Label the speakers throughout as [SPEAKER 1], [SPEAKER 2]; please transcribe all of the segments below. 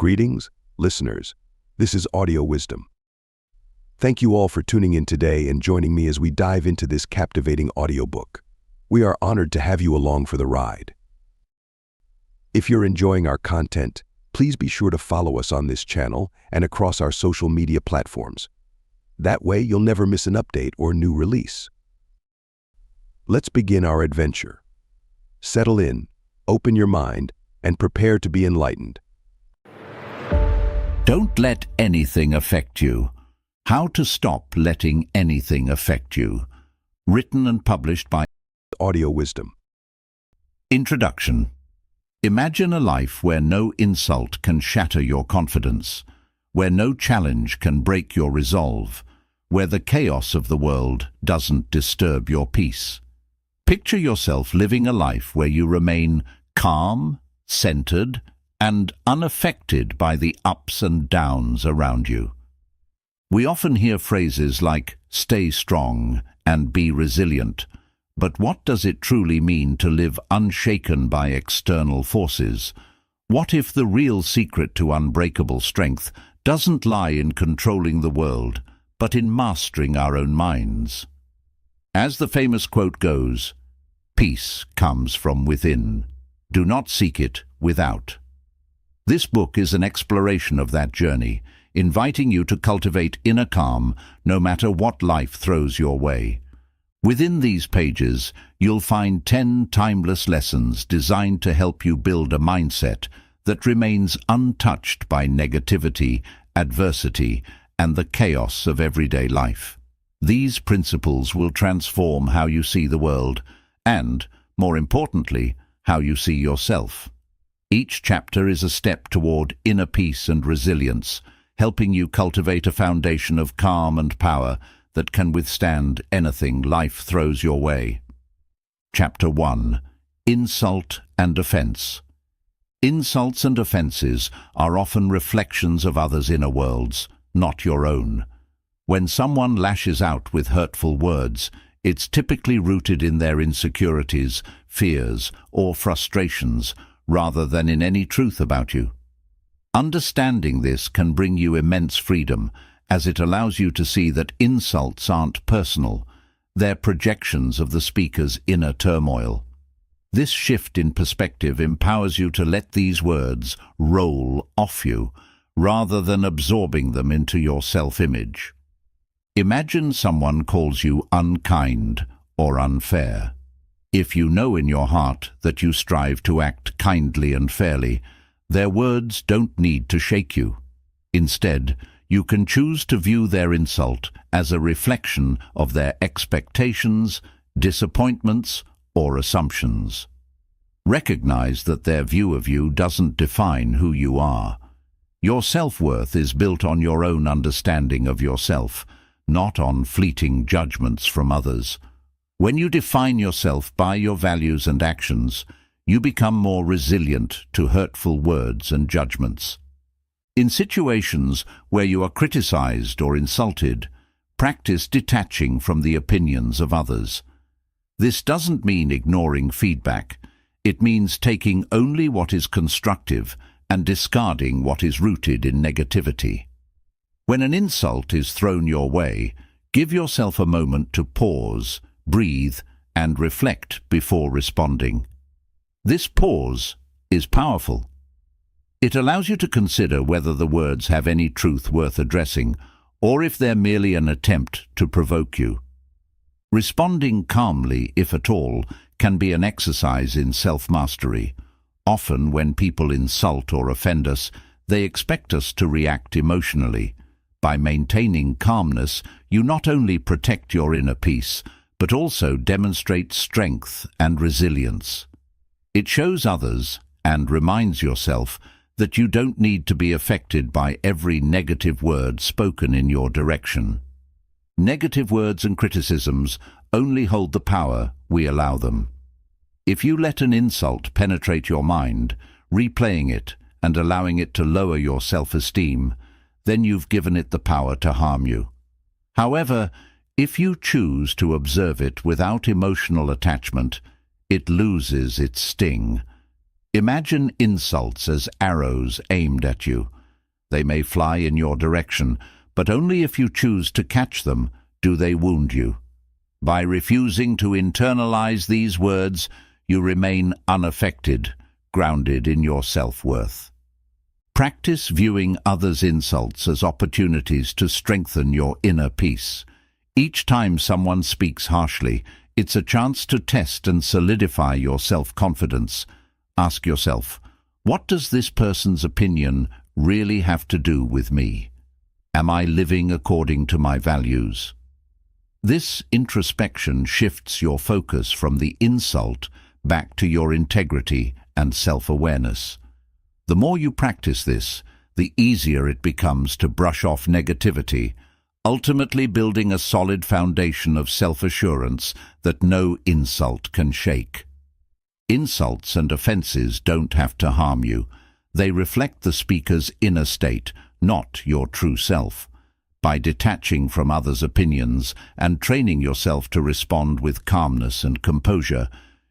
[SPEAKER 1] Greetings, listeners. This is Audio Wisdom. Thank you all for tuning in today and joining me as we dive into this captivating audiobook. We are honored to have you along for the ride. If you're enjoying our content, please be sure to follow us on this channel and across our social media platforms. That way, you'll never miss an update or new release. Let's begin our adventure. Settle in, open your mind, and prepare to be enlightened.
[SPEAKER 2] Don't let anything affect you. How to stop letting anything affect you. Written and published by
[SPEAKER 1] Audio Wisdom.
[SPEAKER 2] Introduction. Imagine a life where no insult can shatter your confidence, where no challenge can break your resolve, where the chaos of the world doesn't disturb your peace. Picture yourself living a life where you remain calm, centered, and unaffected by the ups and downs around you. We often hear phrases like, stay strong and be resilient, but what does it truly mean to live unshaken by external forces? What if the real secret to unbreakable strength doesn't lie in controlling the world, but in mastering our own minds? As the famous quote goes, peace comes from within. Do not seek it without. This book is an exploration of that journey, inviting you to cultivate inner calm no matter what life throws your way. Within these pages, you'll find 10 timeless lessons designed to help you build a mindset that remains untouched by negativity, adversity, and the chaos of everyday life. These principles will transform how you see the world and, more importantly, how you see yourself. Each chapter is a step toward inner peace and resilience, helping you cultivate a foundation of calm and power that can withstand anything life throws your way. Chapter 1. Insult and Offense. Insults and offenses are often reflections of others' inner worlds, not your own. When someone lashes out with hurtful words, it's typically rooted in their insecurities, fears, or frustrations, rather than in any truth about you. Understanding this can bring you immense freedom, as it allows you to see that insults aren't personal, they're projections of the speaker's inner turmoil. This shift in perspective empowers you to let these words roll off you, rather than absorbing them into your self-image. Imagine someone calls you unkind or unfair. If you know in your heart that you strive to act kindly and fairly, their words don't need to shake you. Instead, you can choose to view their insult as a reflection of their expectations, disappointments, or assumptions. Recognize that their view of you doesn't define who you are. Your self-worth is built on your own understanding of yourself, not on fleeting judgments from others. When you define yourself by your values and actions, you become more resilient to hurtful words and judgments. In situations where you are criticized or insulted, practice detaching from the opinions of others. This doesn't mean ignoring feedback. It means taking only what is constructive and discarding what is rooted in negativity. When an insult is thrown your way, give yourself a moment to pause, breathe, and reflect before responding. This pause is powerful. It allows you to consider whether the words have any truth worth addressing, or if they're merely an attempt to provoke you. Responding calmly, if at all, can be an exercise in self-mastery. Often when people insult or offend us, they expect us to react emotionally. By maintaining calmness, you not only protect your inner peace, but also demonstrate strength and resilience. It shows others, and reminds yourself, that you don't need to be affected by every negative word spoken in your direction. Negative words and criticisms only hold the power we allow them. If you let an insult penetrate your mind, replaying it and allowing it to lower your self-esteem, then you've given it the power to harm you. However, if you choose to observe it without emotional attachment, it loses its sting. Imagine insults as arrows aimed at you, They may fly in your direction, but only if you choose to catch them do they wound you. By refusing to internalize these words, you remain unaffected, grounded in your self-worth. Practice viewing others' insults as opportunities to strengthen your inner peace. Each time someone speaks harshly, it's a chance to test and solidify your self-confidence. Ask yourself, what does this person's opinion really have to do with me? Am I living according to my values? This introspection shifts your focus from the insult back to your integrity and self-awareness. The more you practice this, the easier it becomes to brush off negativity, ultimately building a solid foundation of self-assurance that no insult can shake. Insults and offenses don't have to harm you. They reflect the speaker's inner state, not your true self. By detaching from others' opinions and training yourself to respond with calmness and composure,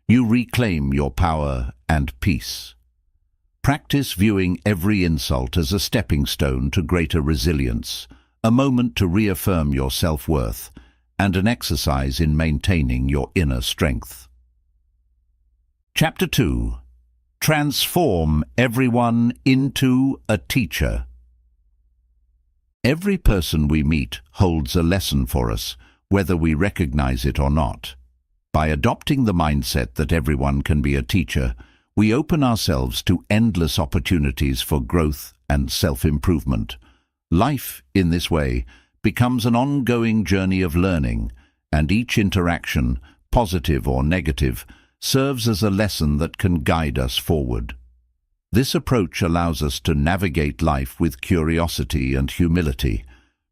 [SPEAKER 2] you reclaim your power and peace. Practice viewing every insult as a stepping stone to greater resilience, a moment to reaffirm your self-worth, and an exercise in maintaining your inner strength. Chapter 2. Transform everyone into a teacher. Every person we meet holds a lesson for us, whether we recognize it or not. By adopting the mindset that everyone can be a teacher, we open ourselves to endless opportunities for growth and self-improvement. Life, in this way, becomes an ongoing journey of learning, and each interaction, positive or negative, serves as a lesson that can guide us forward. This approach allows us to navigate life with curiosity and humility,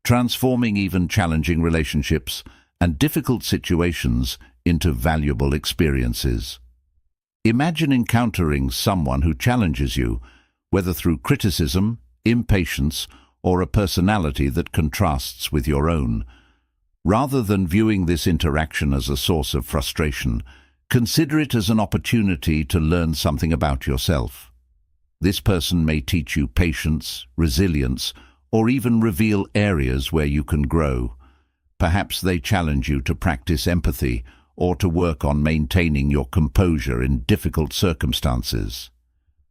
[SPEAKER 2] transforming even challenging relationships and difficult situations into valuable experiences. Imagine encountering someone who challenges you, whether through criticism, impatience, or a personality that contrasts with your own. Rather than viewing this interaction as a source of frustration, consider it as an opportunity to learn something about yourself. This person may teach you patience, resilience, or even reveal areas where you can grow. Perhaps they challenge you to practice empathy or to work on maintaining your composure in difficult circumstances.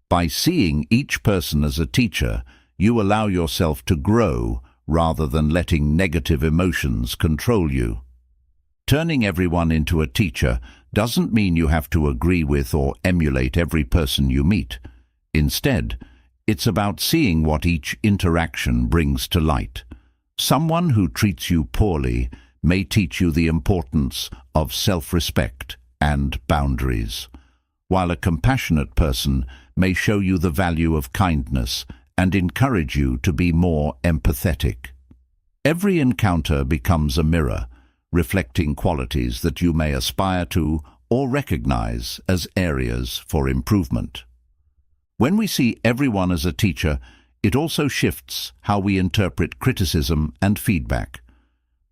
[SPEAKER 2] By seeing each person as a teacher, you allow yourself to grow rather than letting negative emotions control you. Turning everyone into a teacher doesn't mean you have to agree with or emulate every person you meet. Instead, it's about seeing what each interaction brings to light. Someone who treats you poorly may teach you the importance of self-respect and boundaries, while a compassionate person may show you the value of kindness and encourage you to be more empathetic. Every encounter becomes a mirror, reflecting qualities that you may aspire to or recognize as areas for improvement. When we see everyone as a teacher, it also shifts how we interpret criticism and feedback.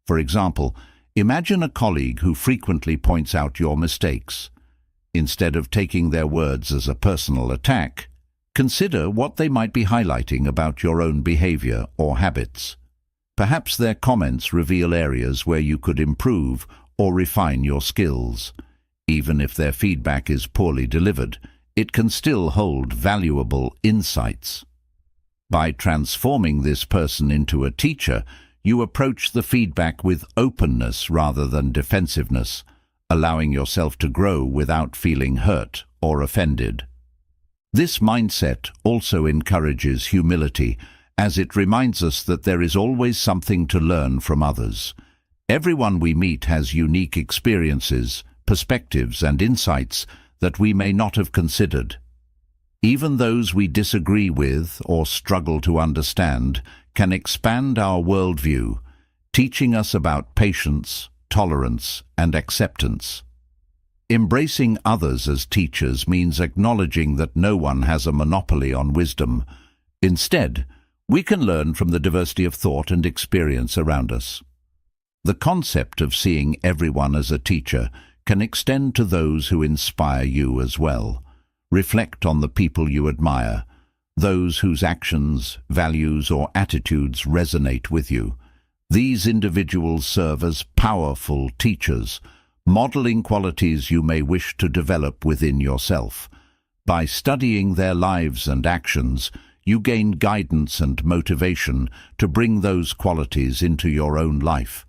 [SPEAKER 2] For example, imagine a colleague who frequently points out your mistakes. Instead of taking their words as a personal attack, consider what they might be highlighting about your own behavior or habits. Perhaps their comments reveal areas where you could improve or refine your skills. Even if their feedback is poorly delivered, it can still hold valuable insights. By transforming this person into a teacher, you approach the feedback with openness rather than defensiveness, allowing yourself to grow without feeling hurt or offended. This mindset also encourages humility, as it reminds us that there is always something to learn from others. Everyone we meet has unique experiences, perspectives, and insights that we may not have considered. Even those we disagree with or struggle to understand can expand our worldview, teaching us about patience, tolerance, and acceptance. Embracing others as teachers means acknowledging that no one has a monopoly on wisdom. Instead, we can learn from the diversity of thought and experience around us. The concept of seeing everyone as a teacher can extend to those who inspire you as well. Reflect on the people you admire, those whose actions, values, or attitudes resonate with you. These individuals serve as powerful teachers, modeling qualities you may wish to develop within yourself. By studying their lives and actions, you gain guidance and motivation to bring those qualities into your own life.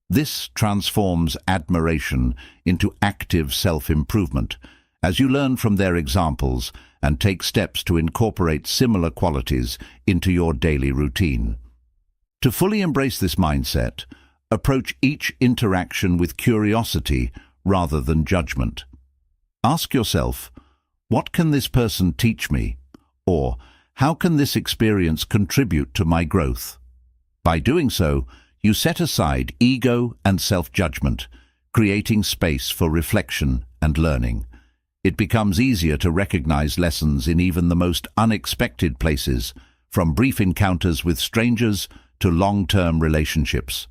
[SPEAKER 2] This transforms admiration into active self-improvement, as you learn from their examples and take steps to incorporate similar qualities into your daily routine. To fully embrace this mindset, approach each interaction with curiosity rather than judgment. Ask yourself, what can this person teach me? Or, how can this experience contribute to my growth? By doing so, you set aside ego and self-judgment, creating space for reflection and learning. It becomes easier to recognize lessons in even the most unexpected places, from brief encounters with strangers to long-term relationships.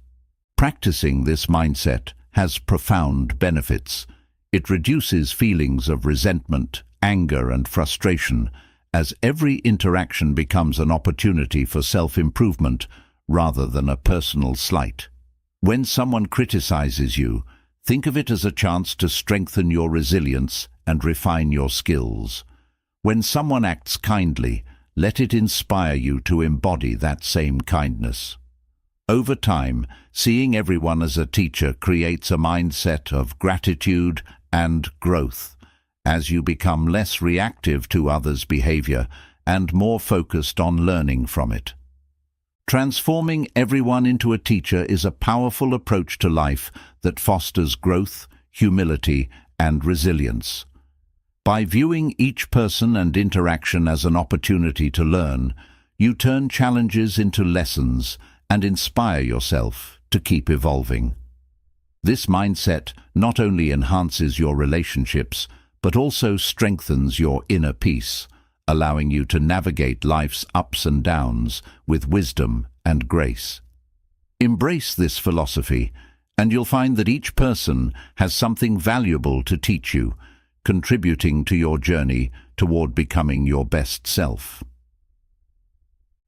[SPEAKER 2] Practicing this mindset has profound benefits. It reduces feelings of resentment, anger, and frustration, as every interaction becomes an opportunity for self-improvement rather than a personal slight. When someone criticizes you, think of it as a chance to strengthen your resilience and refine your skills. When someone acts kindly, let it inspire you to embody that same kindness. Over time, seeing everyone as a teacher creates a mindset of gratitude and growth, as you become less reactive to others' behavior and more focused on learning from it. Transforming everyone into a teacher is a powerful approach to life that fosters growth, humility, and resilience. By viewing each person and interaction as an opportunity to learn, you turn challenges into lessons and inspire yourself to keep evolving. This mindset not only enhances your relationships, but also strengthens your inner peace, allowing you to navigate life's ups and downs with wisdom and grace. Embrace this philosophy, and you'll find that each person has something valuable to teach you, contributing to your journey toward becoming your best self.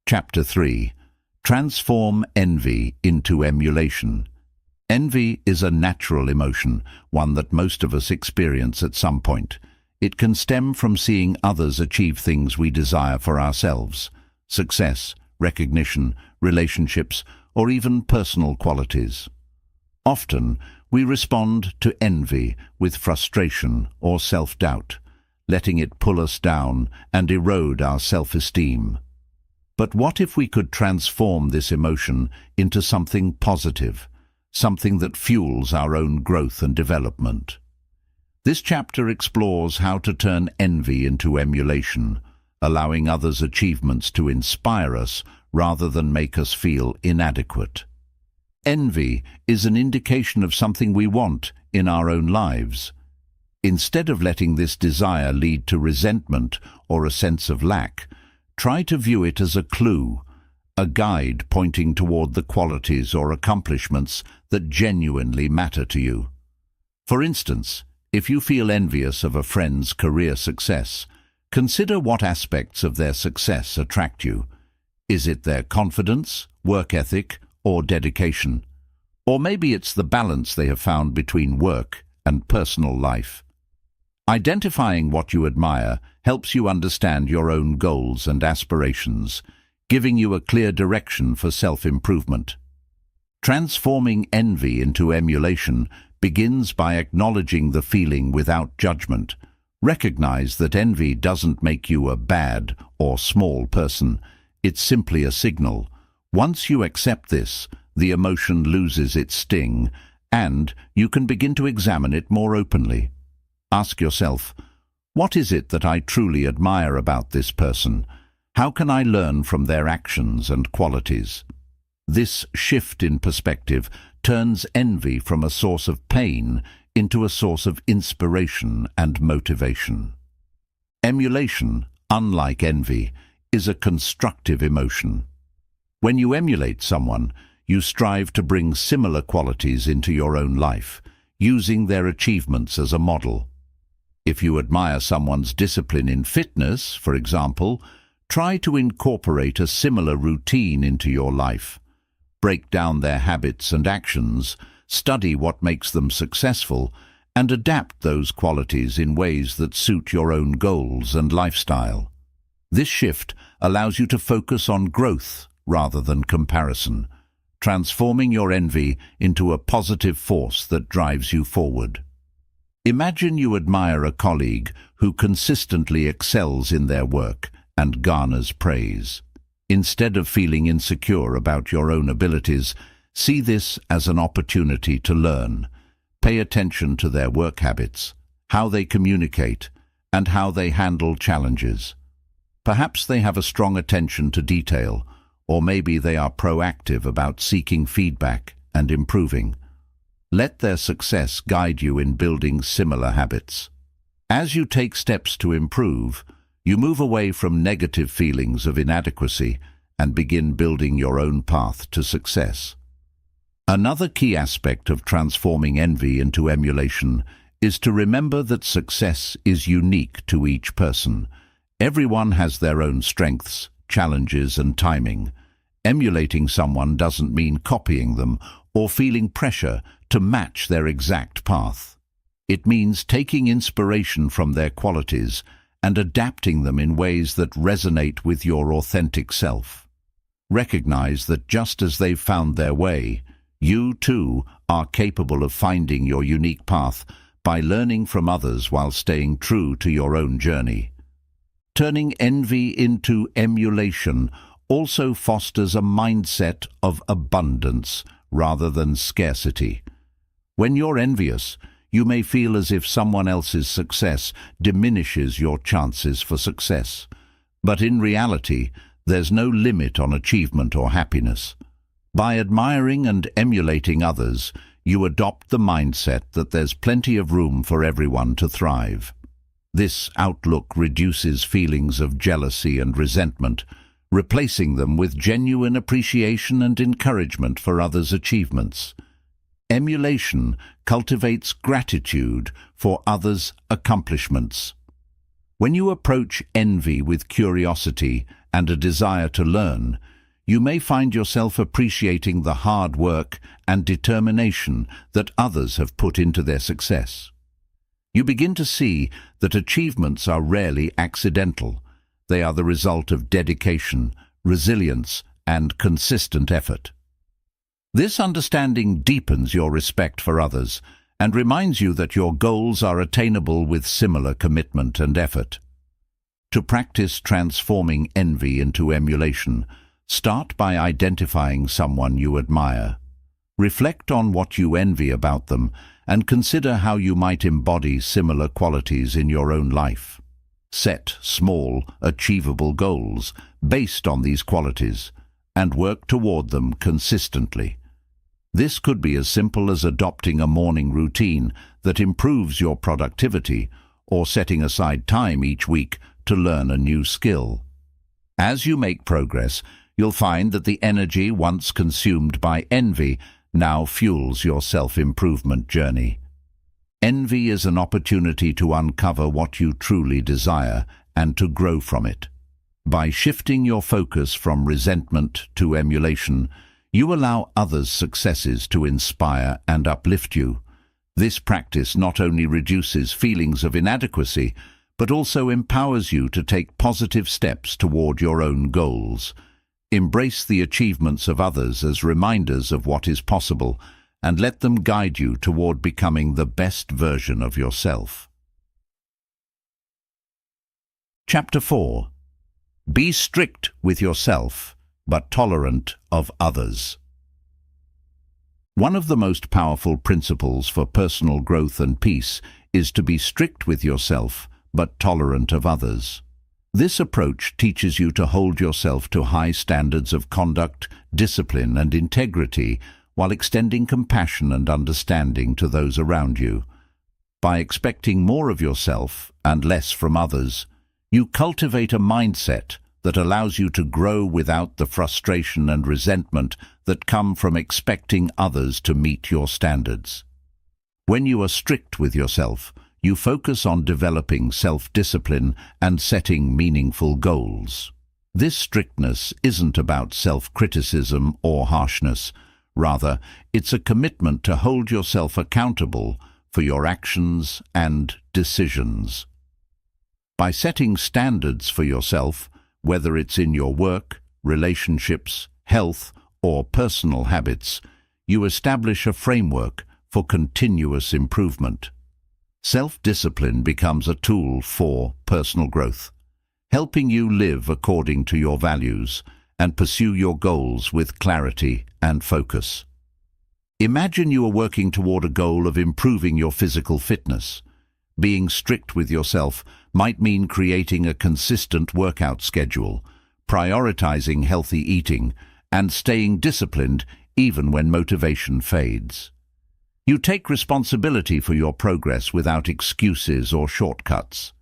[SPEAKER 2] Chapter 3. Transform envy into emulation. Envy is a natural emotion, one that most of us experience at some point. It can stem from seeing others achieve things we desire for ourselves: success, recognition, relationships, or even personal qualities. Often, we respond to envy with frustration or self-doubt, letting it pull us down and erode our self-esteem. But what if we could transform this emotion into something positive, something that fuels our own growth and development? This chapter explores how to turn envy into emulation, allowing others' achievements to inspire us rather than make us feel inadequate. Envy is an indication of something we want in our own lives. Instead of letting this desire lead to resentment or a sense of lack, try to view it as a clue, a guide pointing toward the qualities or accomplishments that genuinely matter to you. For instance, if you feel envious of a friend's career success, consider what aspects of their success attract you. Is it their confidence, work ethic, or dedication? Or maybe it's the balance they have found between work and personal life. Identifying what you admire helps you understand your own goals and aspirations, giving you a clear direction for self-improvement. Transforming envy into emulation begins by acknowledging the feeling without judgment. Recognize that envy doesn't make you a bad or small person. It's simply a signal. Once you accept this, the emotion loses its sting, and you can begin to examine it more openly. Ask yourself, what is it that I truly admire about this person? How can I learn from their actions and qualities? This shift in perspective turns envy from a source of pain into a source of inspiration and motivation. Emulation, unlike envy, is a constructive emotion. When you emulate someone, you strive to bring similar qualities into your own life, using their achievements as a model. If you admire someone's discipline in fitness, for example, Try to incorporate a similar routine into your life. Break down their habits and actions, study what makes them successful, and adapt those qualities in ways that suit your own goals and lifestyle. This shift allows you to focus on growth rather than comparison, transforming your envy into a positive force that drives you forward. Imagine you admire a colleague who consistently excels in their work and garners praise. Instead of feeling insecure about your own abilities, see this as an opportunity to learn. Pay attention to their work habits, how they communicate, and how they handle challenges. Perhaps they have a strong attention to detail, or maybe they are proactive about seeking feedback and improving. Let their success guide you in building similar habits. As you take steps to improve, you move away from negative feelings of inadequacy and begin building your own path to success. Another key aspect of transforming envy into emulation is to remember that success is unique to each person. Everyone has their own strengths, challenges, and timing. Emulating someone doesn't mean copying them or feeling pressure to match their exact path. It means taking inspiration from their qualities and adapting them in ways that resonate with your authentic self. Recognize that just as they've found their way, you too are capable of finding your unique path by learning from others while staying true to your own journey. Turning envy into emulation also fosters a mindset of abundance rather than scarcity. When you're envious, you may feel as if someone else's success diminishes your chances for success. But in reality, there's no limit on achievement or happiness. By admiring and emulating others, you adopt the mindset that there's plenty of room for everyone to thrive. This outlook reduces feelings of jealousy and resentment, replacing them with genuine appreciation and encouragement for others' achievements. Emulation cultivates gratitude for others' accomplishments. When you approach envy with curiosity and a desire to learn, you may find yourself appreciating the hard work and determination that others have put into their success. You begin to see that achievements are rarely accidental. They are the result of dedication, resilience, and consistent effort. This understanding deepens your respect for others and reminds you that your goals are attainable with similar commitment and effort. To practice transforming envy into emulation, start by identifying someone you admire. Reflect on what you envy about them and consider how you might embody similar qualities in your own life. Set small, achievable goals based on these qualities and work toward them consistently. This could be as simple as adopting a morning routine that improves your productivity or setting aside time each week to learn a new skill. As you make progress, you'll find that the energy once consumed by envy now fuels your self-improvement journey. Envy is an opportunity to uncover what you truly desire and to grow from it. By shifting your focus from resentment to emulation, you allow others' successes to inspire and uplift you. This practice not only reduces feelings of inadequacy, but also empowers you to take positive steps toward your own goals. Embrace the achievements of others as reminders of what is possible, and let them guide you toward becoming the best version of yourself. Chapter 4. Be strict with yourself, but tolerant of others. One of the most powerful principles for personal growth and peace is to be strict with yourself, but tolerant of others. This approach teaches you to hold yourself to high standards of conduct, discipline, and integrity, while extending compassion and understanding to those around you. By expecting more of yourself and less from others, you cultivate a mindset that allows you to grow without the frustration and resentment that come from expecting others to meet your standards. When you are strict with yourself, you focus on developing self-discipline and setting meaningful goals. This strictness isn't about self-criticism or harshness. Rather, it's a commitment to hold yourself accountable for your actions and decisions. By setting standards for yourself, whether it's in your work, relationships, health, or personal habits, you establish a framework for continuous improvement. Self-discipline becomes a tool for personal growth, helping you live according to your values and pursue your goals with clarity and focus. Imagine you are working toward a goal of improving your physical fitness. Being strict with yourself might mean creating a consistent workout schedule, prioritizing healthy eating, and staying disciplined even when motivation fades. You take responsibility for your progress without excuses or shortcuts.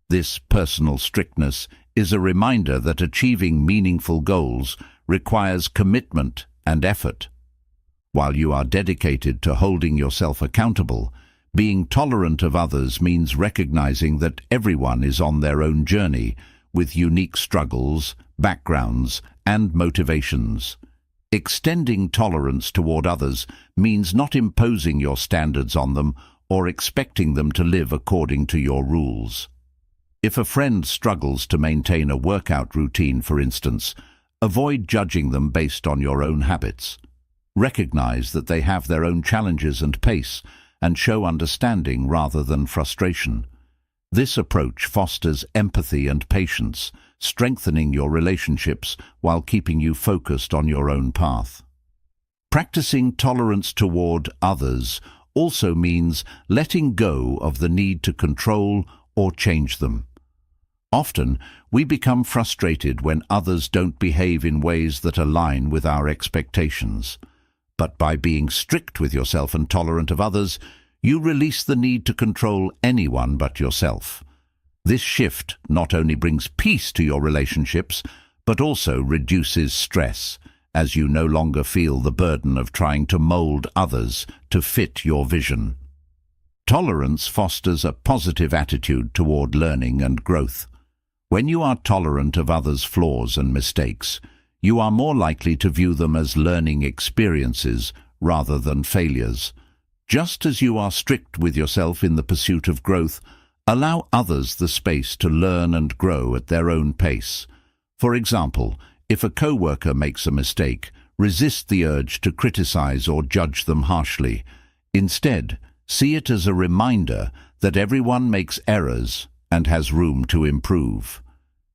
[SPEAKER 2] This personal strictness is a reminder that achieving meaningful goals requires commitment and effort. While you are dedicated to holding yourself accountable, being tolerant of others means recognizing that everyone is on their own journey with unique struggles, backgrounds, and motivations. Extending tolerance toward others means not imposing your standards on them or expecting them to live according to your rules. If a friend struggles to maintain a workout routine, for instance, avoid judging them based on your own habits. Recognize that they have their own challenges and pace, and show understanding rather than frustration. This approach fosters empathy and patience, strengthening your relationships while keeping you focused on your own path. Practicing tolerance toward others also means letting go of the need to control or change them. Often, we become frustrated when others don't behave in ways that align with our expectations. But by being strict with yourself and tolerant of others, you release the need to control anyone but yourself. This shift not only brings peace to your relationships, but also reduces stress, as you no longer feel the burden of trying to mold others to fit your vision. Tolerance fosters a positive attitude toward learning and growth. When you are tolerant of others' flaws and mistakes, you are more likely to view them as learning experiences rather than failures. Just as you are strict with yourself in the pursuit of growth, allow others the space to learn and grow at their own pace. For example, if a co-worker makes a mistake, resist the urge to criticize or judge them harshly. Instead, see it as a reminder that everyone makes errors and has room to improve.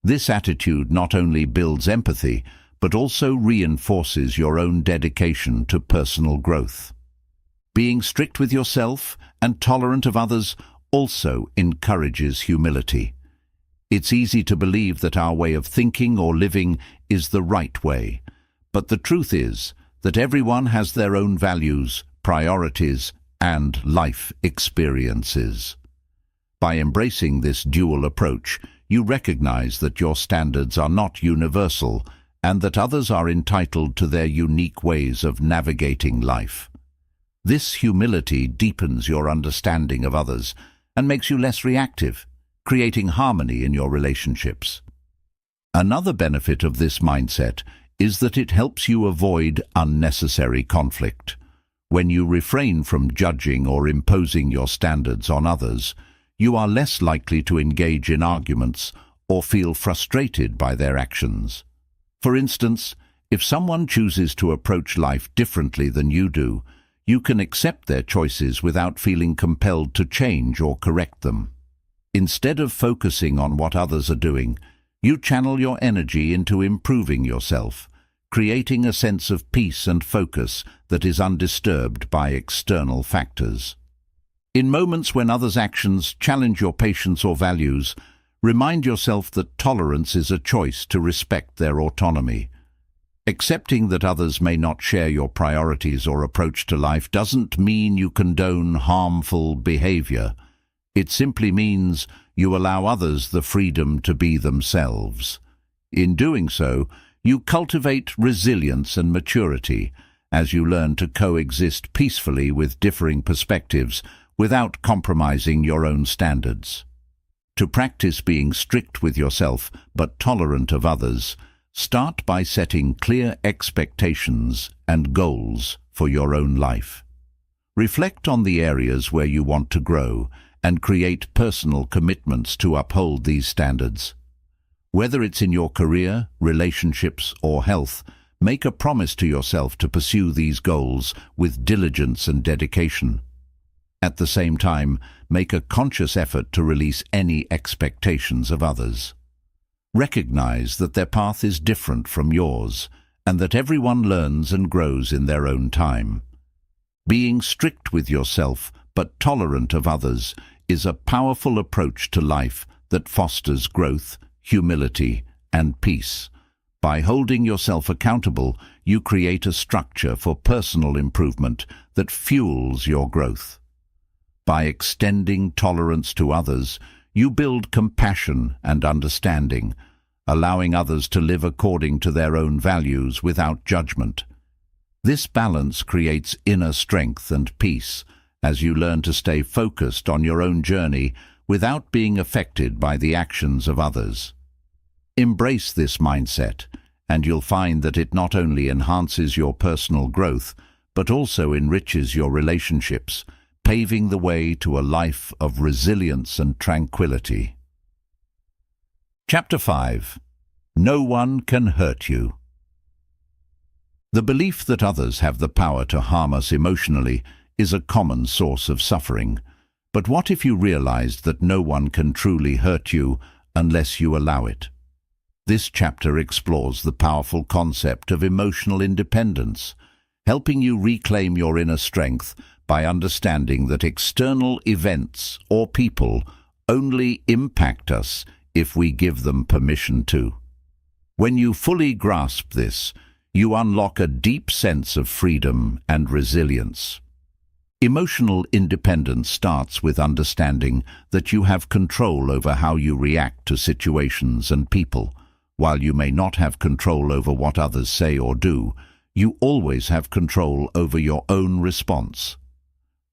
[SPEAKER 2] This attitude not only builds empathy, but also reinforces your own dedication to personal growth. Being strict with yourself and tolerant of others also encourages humility. It's easy to believe that our way of thinking or living is the right way, but the truth is that everyone has their own values, priorities, and life experiences. By embracing this dual approach, you recognize that your standards are not universal and that others are entitled to their unique ways of navigating life. This humility deepens your understanding of others and makes you less reactive, creating harmony in your relationships. Another benefit of this mindset is that it helps you avoid unnecessary conflict. When you refrain from judging or imposing your standards on others, you are less likely to engage in arguments or feel frustrated by their actions. For instance, if someone chooses to approach life differently than you do, you can accept their choices without feeling compelled to change or correct them. Instead of focusing on what others are doing, you channel your energy into improving yourself, creating a sense of peace and focus that is undisturbed by external factors. In moments when others' actions challenge your patience or values, remind yourself that tolerance is a choice to respect their autonomy. Accepting that others may not share your priorities or approach to life doesn't mean you condone harmful behavior. It simply means you allow others the freedom to be themselves. In doing so, you cultivate resilience and maturity as you learn to coexist peacefully with differing perspectives without compromising your own standards. To practice being strict with yourself but tolerant of others, Start by setting clear expectations and goals for your own life. Reflect on the areas where you want to grow and create personal commitments to uphold these standards. Whether it's in your career, relationships, or health, make a promise to yourself to pursue these goals with diligence and dedication. At the same time, make a conscious effort to release any expectations of others. Recognize that their path is different from yours, and that everyone learns and grows in their own time. Being strict with yourself, but tolerant of others, is a powerful approach to life that fosters growth, humility, and peace. By holding yourself accountable, you create a structure for personal improvement that fuels your growth. By extending tolerance to others, you build compassion and understanding, allowing others to live according to their own values without judgment. This balance creates inner strength and peace as you learn to stay focused on your own journey without being affected by the actions of others. Embrace this mindset, and you'll find that it not only enhances your personal growth, but also enriches your relationships, paving the way to a life of resilience and tranquility. Chapter 5. No one can hurt you. The belief that others have the power to harm us emotionally is a common source of suffering. But what if you realized that no one can truly hurt you unless you allow it? This chapter explores the powerful concept of emotional independence, helping you reclaim your inner strength by understanding that external events or people only impact us if we give them permission to. When you fully grasp this, you unlock a deep sense of freedom and resilience. Emotional independence starts with understanding that you have control over how you react to situations and people. While you may not have control over what others say or do, you always have control over your own response.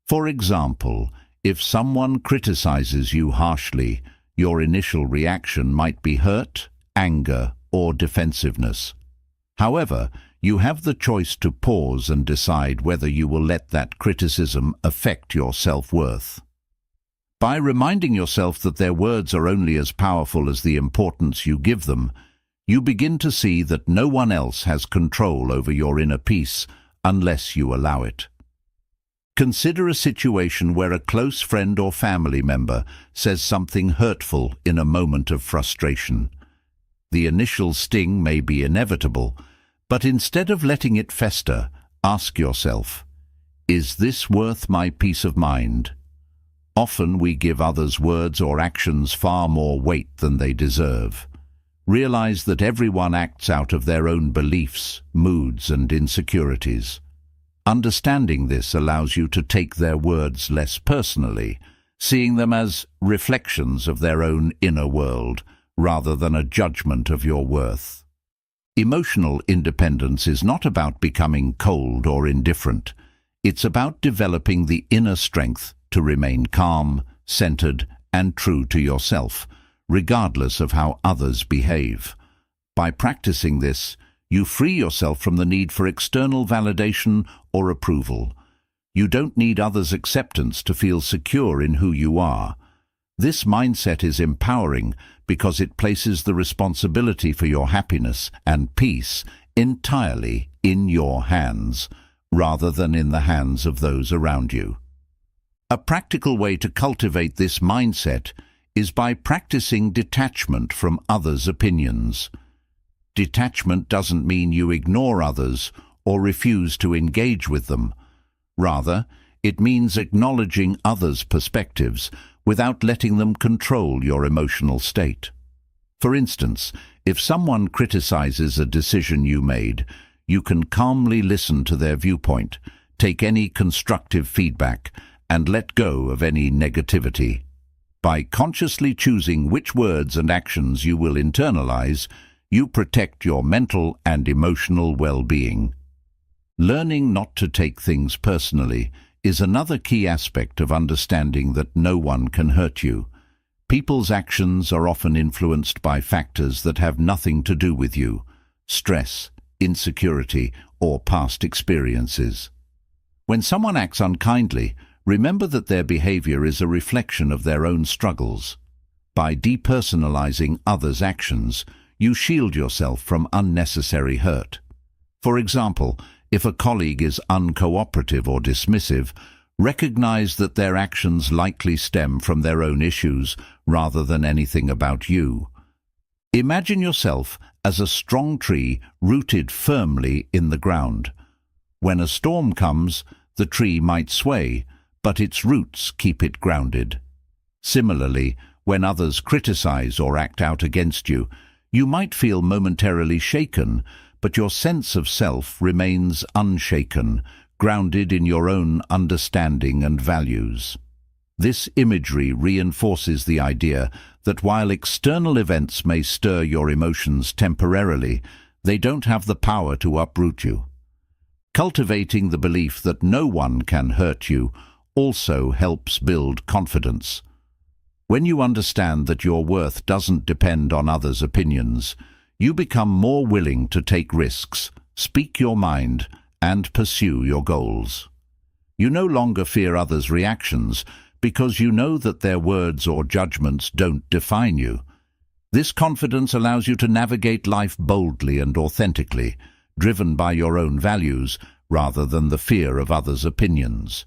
[SPEAKER 2] For example, if someone criticizes you harshly, your initial reaction might be hurt, anger, or defensiveness. However, you have the choice to pause and decide whether you will let that criticism affect your self-worth. By reminding yourself that their words are only as powerful as the importance you give them, you begin to see that no one else has control over your inner peace unless you allow it. Consider a situation where a close friend or family member says something hurtful in a moment of frustration. The initial sting may be inevitable, but instead of letting it fester, ask yourself, is this worth my peace of mind? Often we give others' words or actions far more weight than they deserve. Realize that everyone acts out of their own beliefs, moods, and insecurities. Understanding this allows you to take their words less personally, seeing them as reflections of their own inner world, rather than a judgment of your worth. Emotional independence is not about becoming cold or indifferent. It's about developing the inner strength to remain calm, centered, and true to yourself, regardless of how others behave. By practicing this, you free yourself from the need for external validation or approval. You don't need others' acceptance to feel secure in who you are. This mindset is empowering because it places the responsibility for your happiness and peace entirely in your hands, rather than in the hands of those around you. A practical way to cultivate this mindset is by practicing detachment from others' opinions. Detachment doesn't mean you ignore others or refuse to engage with them. Rather, it means acknowledging others' perspectives without letting them control your emotional state. For instance, if someone criticizes a decision you made, you can calmly listen to their viewpoint, take any constructive feedback, and let go of any negativity. By consciously choosing which words and actions you will internalize, you protect your mental and emotional well-being. Learning not to take things personally is another key aspect of understanding that no one can hurt you. People's actions are often influenced by factors that have nothing to do with you, stress, insecurity, or past experiences. When someone acts unkindly, remember that their behavior is a reflection of their own struggles. By depersonalizing others' actions, you shield yourself from unnecessary hurt. For example, if a colleague is uncooperative or dismissive, recognize that their actions likely stem from their own issues rather than anything about you. Imagine yourself as a strong tree rooted firmly in the ground. When a storm comes, the tree might sway, but its roots keep it grounded. Similarly, when others criticize or act out against you, you might feel momentarily shaken, but your sense of self remains unshaken, grounded in your own understanding and values. This imagery reinforces the idea that while external events may stir your emotions temporarily, they don't have the power to uproot you. Cultivating the belief that no one can hurt you also helps build confidence. When you understand that your worth doesn't depend on others' opinions, you become more willing to take risks, speak your mind, and pursue your goals. You no longer fear others' reactions because you know that their words or judgments don't define you. This confidence allows you to navigate life boldly and authentically, driven by your own values rather than the fear of others' opinions.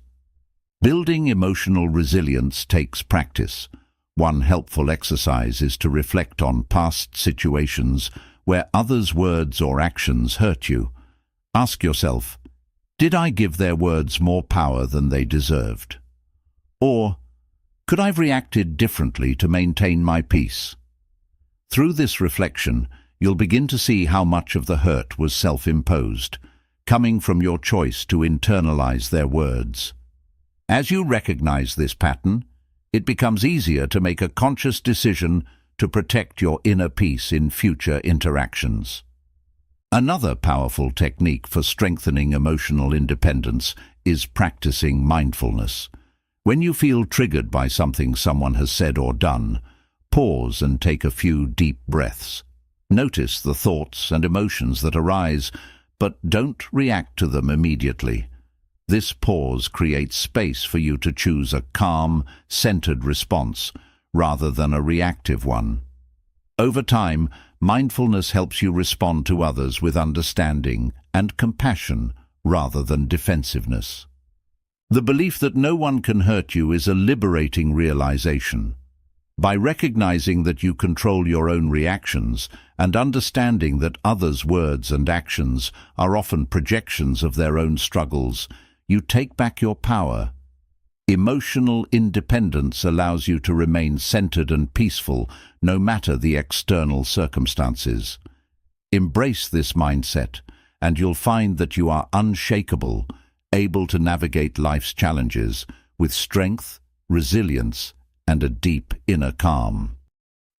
[SPEAKER 2] Building emotional resilience takes practice. One helpful exercise is to reflect on past situations where others' words or actions hurt you. Ask yourself, did I give their words more power than they deserved? Or, could I have reacted differently to maintain my peace? Through this reflection, you'll begin to see how much of the hurt was self-imposed, coming from your choice to internalize their words. As you recognize this pattern, it becomes easier to make a conscious decision to protect your inner peace in future interactions. Another powerful technique for strengthening emotional independence is practicing mindfulness. When you feel triggered by something someone has said or done, pause and take a few deep breaths. Notice the thoughts and emotions that arise, but don't react to them immediately. This pause creates space for you to choose a calm, centered response rather than a reactive one. Over time, mindfulness helps you respond to others with understanding and compassion rather than defensiveness. The belief that no one can hurt you is a liberating realization. By recognizing that you control your own reactions and understanding that others' words and actions are often projections of their own struggles, you take back your power. Emotional independence allows you to remain centered and peaceful no matter the external circumstances. Embrace this mindset, and you'll find that you are unshakable, able to navigate life's challenges with strength, resilience, and a deep inner calm.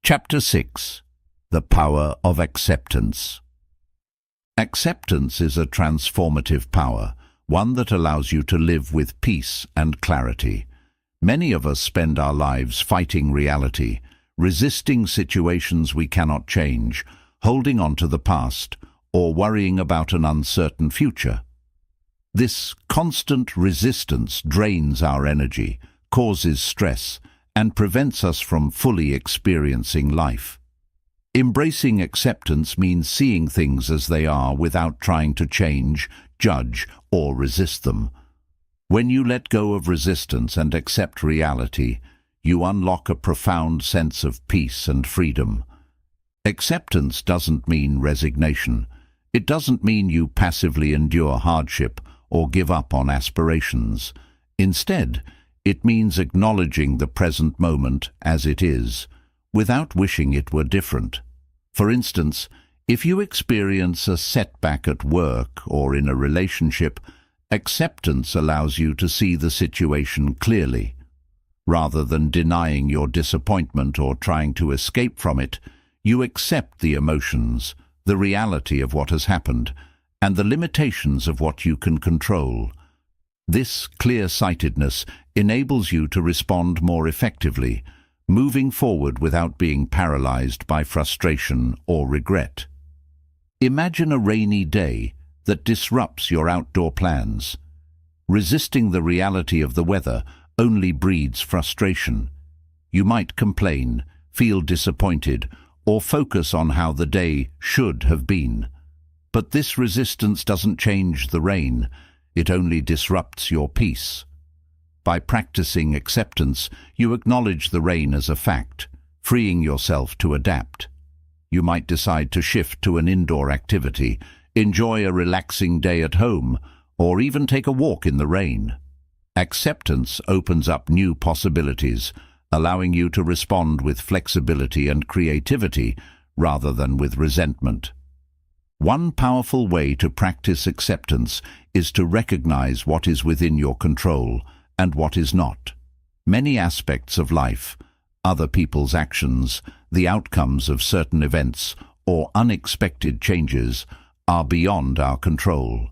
[SPEAKER 2] Chapter 6. The Power of Acceptance. Acceptance is a transformative power, one that allows you to live with peace and clarity. Many of us spend our lives fighting reality, resisting situations we cannot change, holding on to the past, or worrying about an uncertain future. This constant resistance drains our energy, causes stress, and prevents us from fully experiencing life. Embracing acceptance means seeing things as they are without trying to change, judge, or resist them. When you let go of resistance and accept reality, you unlock a profound sense of peace and freedom. Acceptance doesn't mean resignation. It doesn't mean you passively endure hardship or give up on aspirations. Instead, it means acknowledging the present moment as it is, without wishing it were different. For instance, if you experience a setback at work or in a relationship, acceptance allows you to see the situation clearly. Rather than denying your disappointment or trying to escape from it, you accept the emotions, the reality of what has happened, and the limitations of what you can control. This clear-sightedness enables you to respond more effectively, moving forward without being paralyzed by frustration or regret. Imagine a rainy day that disrupts your outdoor plans. Resisting the reality of the weather only breeds frustration. You might complain, feel disappointed, or focus on how the day should have been. But this resistance doesn't change the rain, it only disrupts your peace. By practicing acceptance, you acknowledge the rain as a fact, freeing yourself to adapt. You might decide to shift to an indoor activity, enjoy a relaxing day at home, or even take a walk in the rain. Acceptance opens up new possibilities, allowing you to respond with flexibility and creativity rather than with resentment. One powerful way to practice acceptance is to recognize what is within your control and what is not. Many aspects of life, other people's actions, the outcomes of certain events, or unexpected changes, are beyond our control.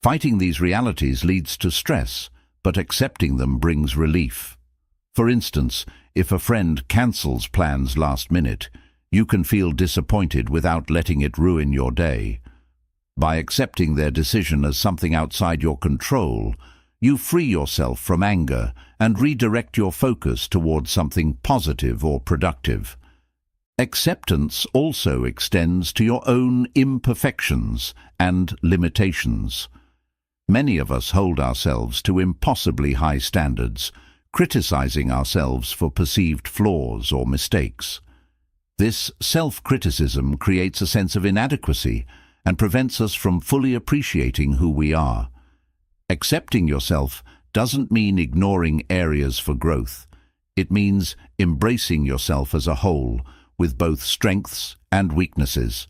[SPEAKER 2] Fighting these realities leads to stress, but accepting them brings relief. For instance, if a friend cancels plans last minute, you can feel disappointed without letting it ruin your day. By accepting their decision as something outside your control, you free yourself from anger and redirect your focus towards something positive or productive. Acceptance also extends to your own imperfections and limitations. Many of us hold ourselves to impossibly high standards, criticizing ourselves for perceived flaws or mistakes. This self-criticism creates a sense of inadequacy and prevents us from fully appreciating who we are. Accepting yourself doesn't mean ignoring areas for growth. It means embracing yourself as a whole, with both strengths and weaknesses.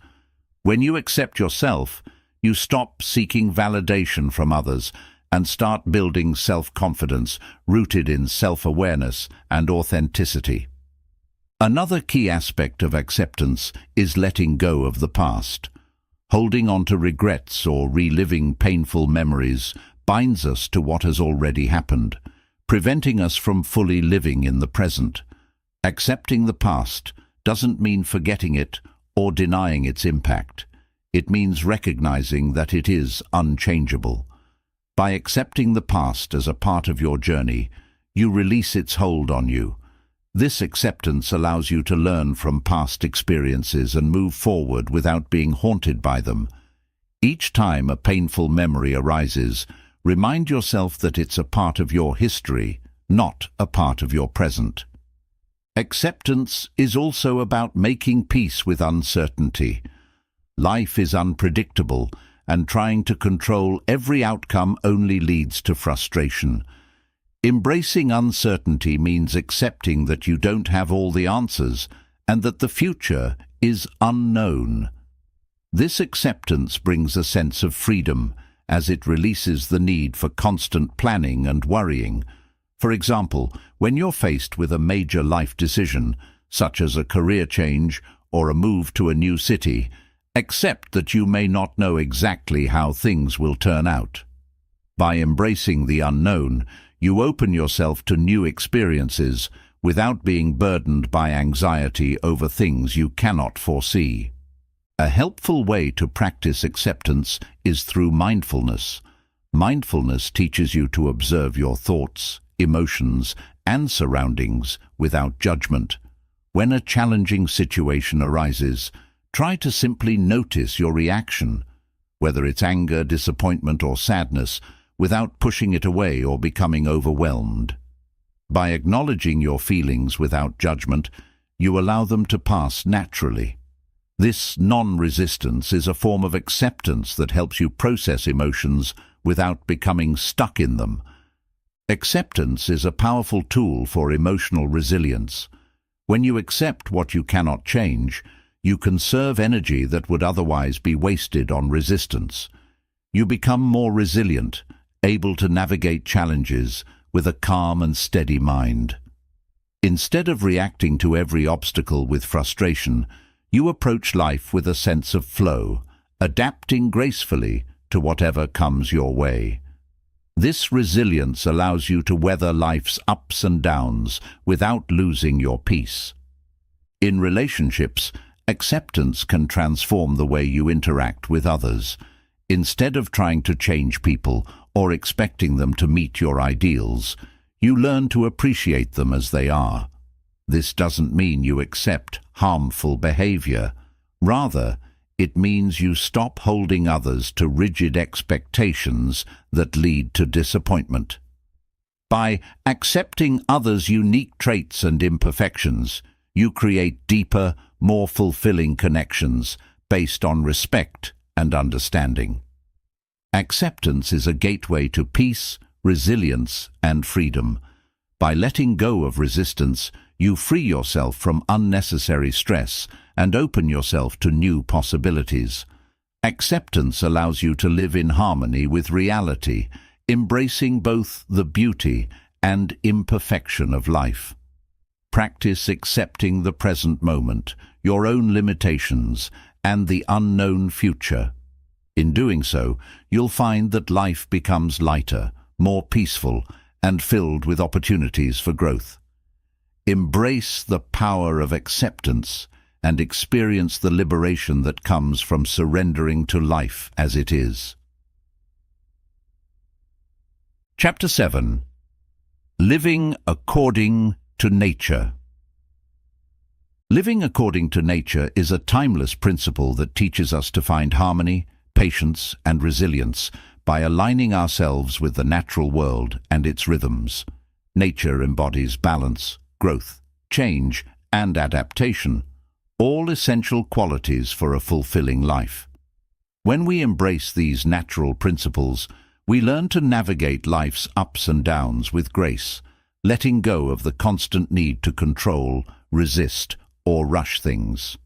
[SPEAKER 2] When you accept yourself, you stop seeking validation from others and start building self-confidence rooted in self-awareness and authenticity. Another key aspect of acceptance is letting go of the past. Holding on to regrets or reliving painful memories binds us to what has already happened, preventing us from fully living in the present. Accepting the past doesn't mean forgetting it or denying its impact. It means recognizing that it is unchangeable. By accepting the past as a part of your journey, you release its hold on you. This acceptance allows you to learn from past experiences and move forward without being haunted by them. Each time a painful memory arises, remind yourself that it's a part of your history, not a part of your present. Acceptance is also about making peace with uncertainty. Life is unpredictable, and trying to control every outcome only leads to frustration. Embracing uncertainty means accepting that you don't have all the answers and that the future is unknown. This acceptance brings a sense of freedom, as it releases the need for constant planning and worrying. For example, when you're faced with a major life decision, such as a career change or a move to a new city, accept that you may not know exactly how things will turn out. By embracing the unknown, you open yourself to new experiences without being burdened by anxiety over things you cannot foresee. A helpful way to practice acceptance is through mindfulness. Mindfulness teaches you to observe your thoughts, emotions, and surroundings without judgment. When a challenging situation arises, try to simply notice your reaction, whether it's anger, disappointment, or sadness, without pushing it away or becoming overwhelmed. By acknowledging your feelings without judgment, you allow them to pass naturally. This non-resistance is a form of acceptance that helps you process emotions without becoming stuck in them. Acceptance is a powerful tool for emotional resilience. When you accept what you cannot change, you conserve energy that would otherwise be wasted on resistance. You become more resilient, able to navigate challenges with a calm and steady mind. Instead of reacting to every obstacle with frustration, you approach life with a sense of flow, adapting gracefully to whatever comes your way. This resilience allows you to weather life's ups and downs without losing your peace. In relationships, acceptance can transform the way you interact with others. Instead of trying to change people or expecting them to meet your ideals, you learn to appreciate them as they are. This doesn't mean you accept harmful behavior. Rather, it means you stop holding others to rigid expectations that lead to disappointment. By accepting others' unique traits and imperfections, you create deeper, more fulfilling connections based on respect and understanding. Acceptance is a gateway to peace, resilience, and freedom. By letting go of resistance, you free yourself from unnecessary stress and open yourself to new possibilities. Acceptance allows you to live in harmony with reality, embracing both the beauty and imperfection of life. Practice accepting the present moment, your own limitations, and the unknown future. In doing so, you'll find that life becomes lighter, more peaceful, and filled with opportunities for growth. Embrace the power of acceptance and experience the liberation that comes from surrendering to life as it is. Chapter 7. Living according to nature. Living according to nature is a timeless principle that teaches us to find harmony, patience, and resilience by aligning ourselves with the natural world and its rhythms. Nature embodies balance, growth, change, and adaptation, all essential qualities for a fulfilling life. When we embrace these natural principles, we learn to navigate life's ups and downs with grace, letting go of the constant need to control, resist, or rush things.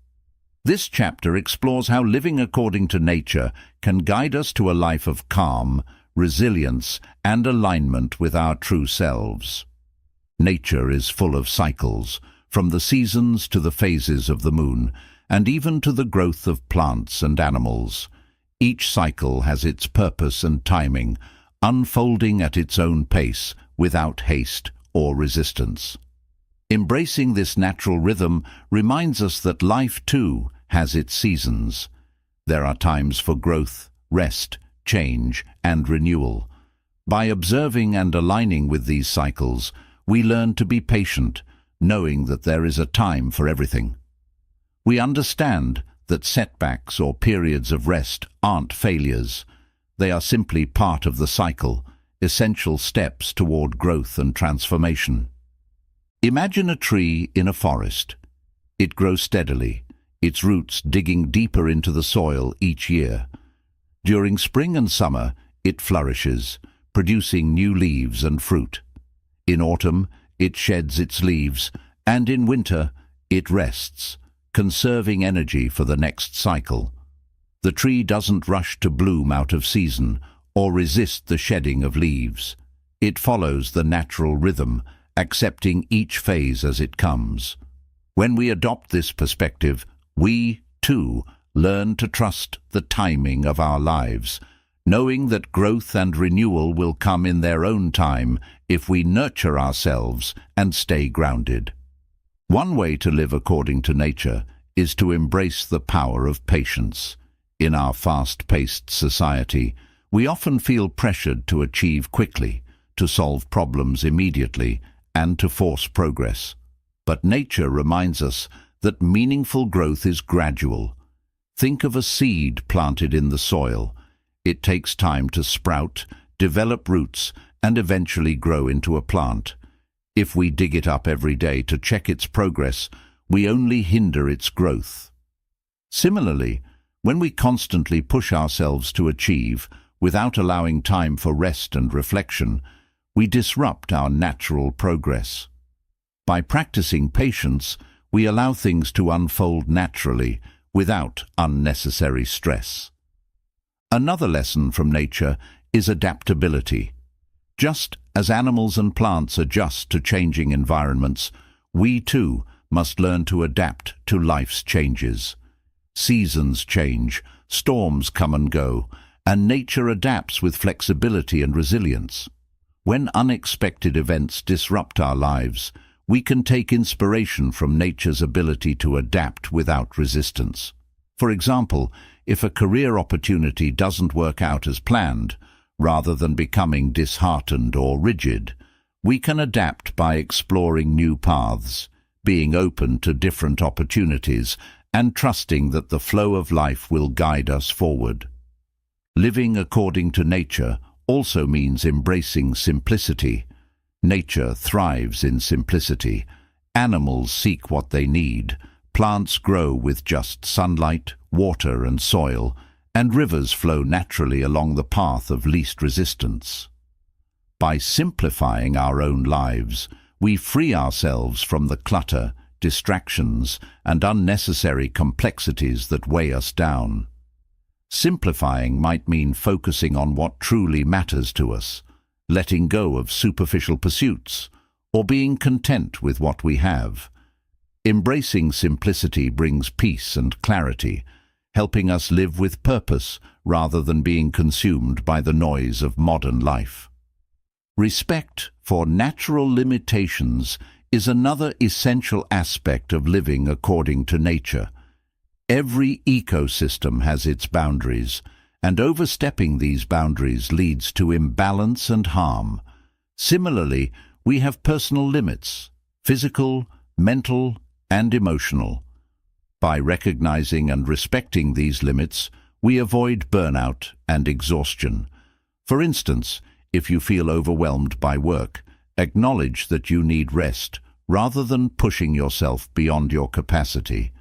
[SPEAKER 2] This chapter explores how living according to nature can guide us to a life of calm, resilience, and alignment with our true selves. Nature is full of cycles, from the seasons to the phases of the moon, and even to the growth of plants and animals. Each cycle has its purpose and timing, unfolding at its own pace, without haste or resistance. Embracing this natural rhythm reminds us that life, too, has its seasons. There are times for growth, rest, change, and renewal. By observing and aligning with these cycles, we learn to be patient, knowing that there is a time for everything. We understand that setbacks or periods of rest aren't failures. They are simply part of the cycle, essential steps toward growth and transformation. Imagine a tree in a forest. It grows steadily, its roots digging deeper into the soil each year. During spring and summer, it flourishes, producing new leaves and fruit. In autumn, it sheds its leaves, and in winter, it rests, conserving energy for the next cycle. The tree doesn't rush to bloom out of season or resist the shedding of leaves. It follows the natural rhythm, accepting each phase as it comes. When we adopt this perspective, we, too, learn to trust the timing of our lives, knowing that growth and renewal will come in their own time if we nurture ourselves and stay grounded. One way to live according to nature is to embrace the power of patience. In our fast-paced society, we often feel pressured to achieve quickly, to solve problems immediately, and to force progress. But nature reminds us that meaningful growth is gradual. Think of a seed planted in the soil. It takes time to sprout, develop roots, and eventually grow into a plant. If we dig it up every day to check its progress, we only hinder its growth. Similarly, when we constantly push ourselves to achieve, without allowing time for rest and reflection, we disrupt our natural progress. By practicing patience, we allow things to unfold naturally, without unnecessary stress. Another lesson from nature is adaptability. Just as animals and plants adjust to changing environments, we too must learn to adapt to life's changes. Seasons change, storms come and go, and nature adapts with flexibility and resilience. When unexpected events disrupt our lives, we can take inspiration from nature's ability to adapt without resistance. For example, if a career opportunity doesn't work out as planned, rather than becoming disheartened or rigid, we can adapt by exploring new paths, being open to different opportunities, and trusting that the flow of life will guide us forward. Living according to nature also means embracing simplicity. Nature thrives in simplicity. Animals seek what they need. Plants grow with just sunlight, water and soil, and rivers flow naturally along the path of least resistance. By simplifying our own lives, we free ourselves from the clutter, distractions, and unnecessary complexities that weigh us down. Simplifying might mean focusing on what truly matters to us, letting go of superficial pursuits, or being content with what we have. Embracing simplicity brings peace and clarity, helping us live with purpose rather than being consumed by the noise of modern life. Respect for natural limitations is another essential aspect of living according to nature. Every ecosystem has its boundaries, and overstepping these boundaries leads to imbalance and harm. Similarly, we have personal limits, physical, mental, and emotional. By recognizing and respecting these limits, we avoid burnout and exhaustion. For instance, if you feel overwhelmed by work, acknowledge that you need rest rather than pushing yourself beyond your capacity.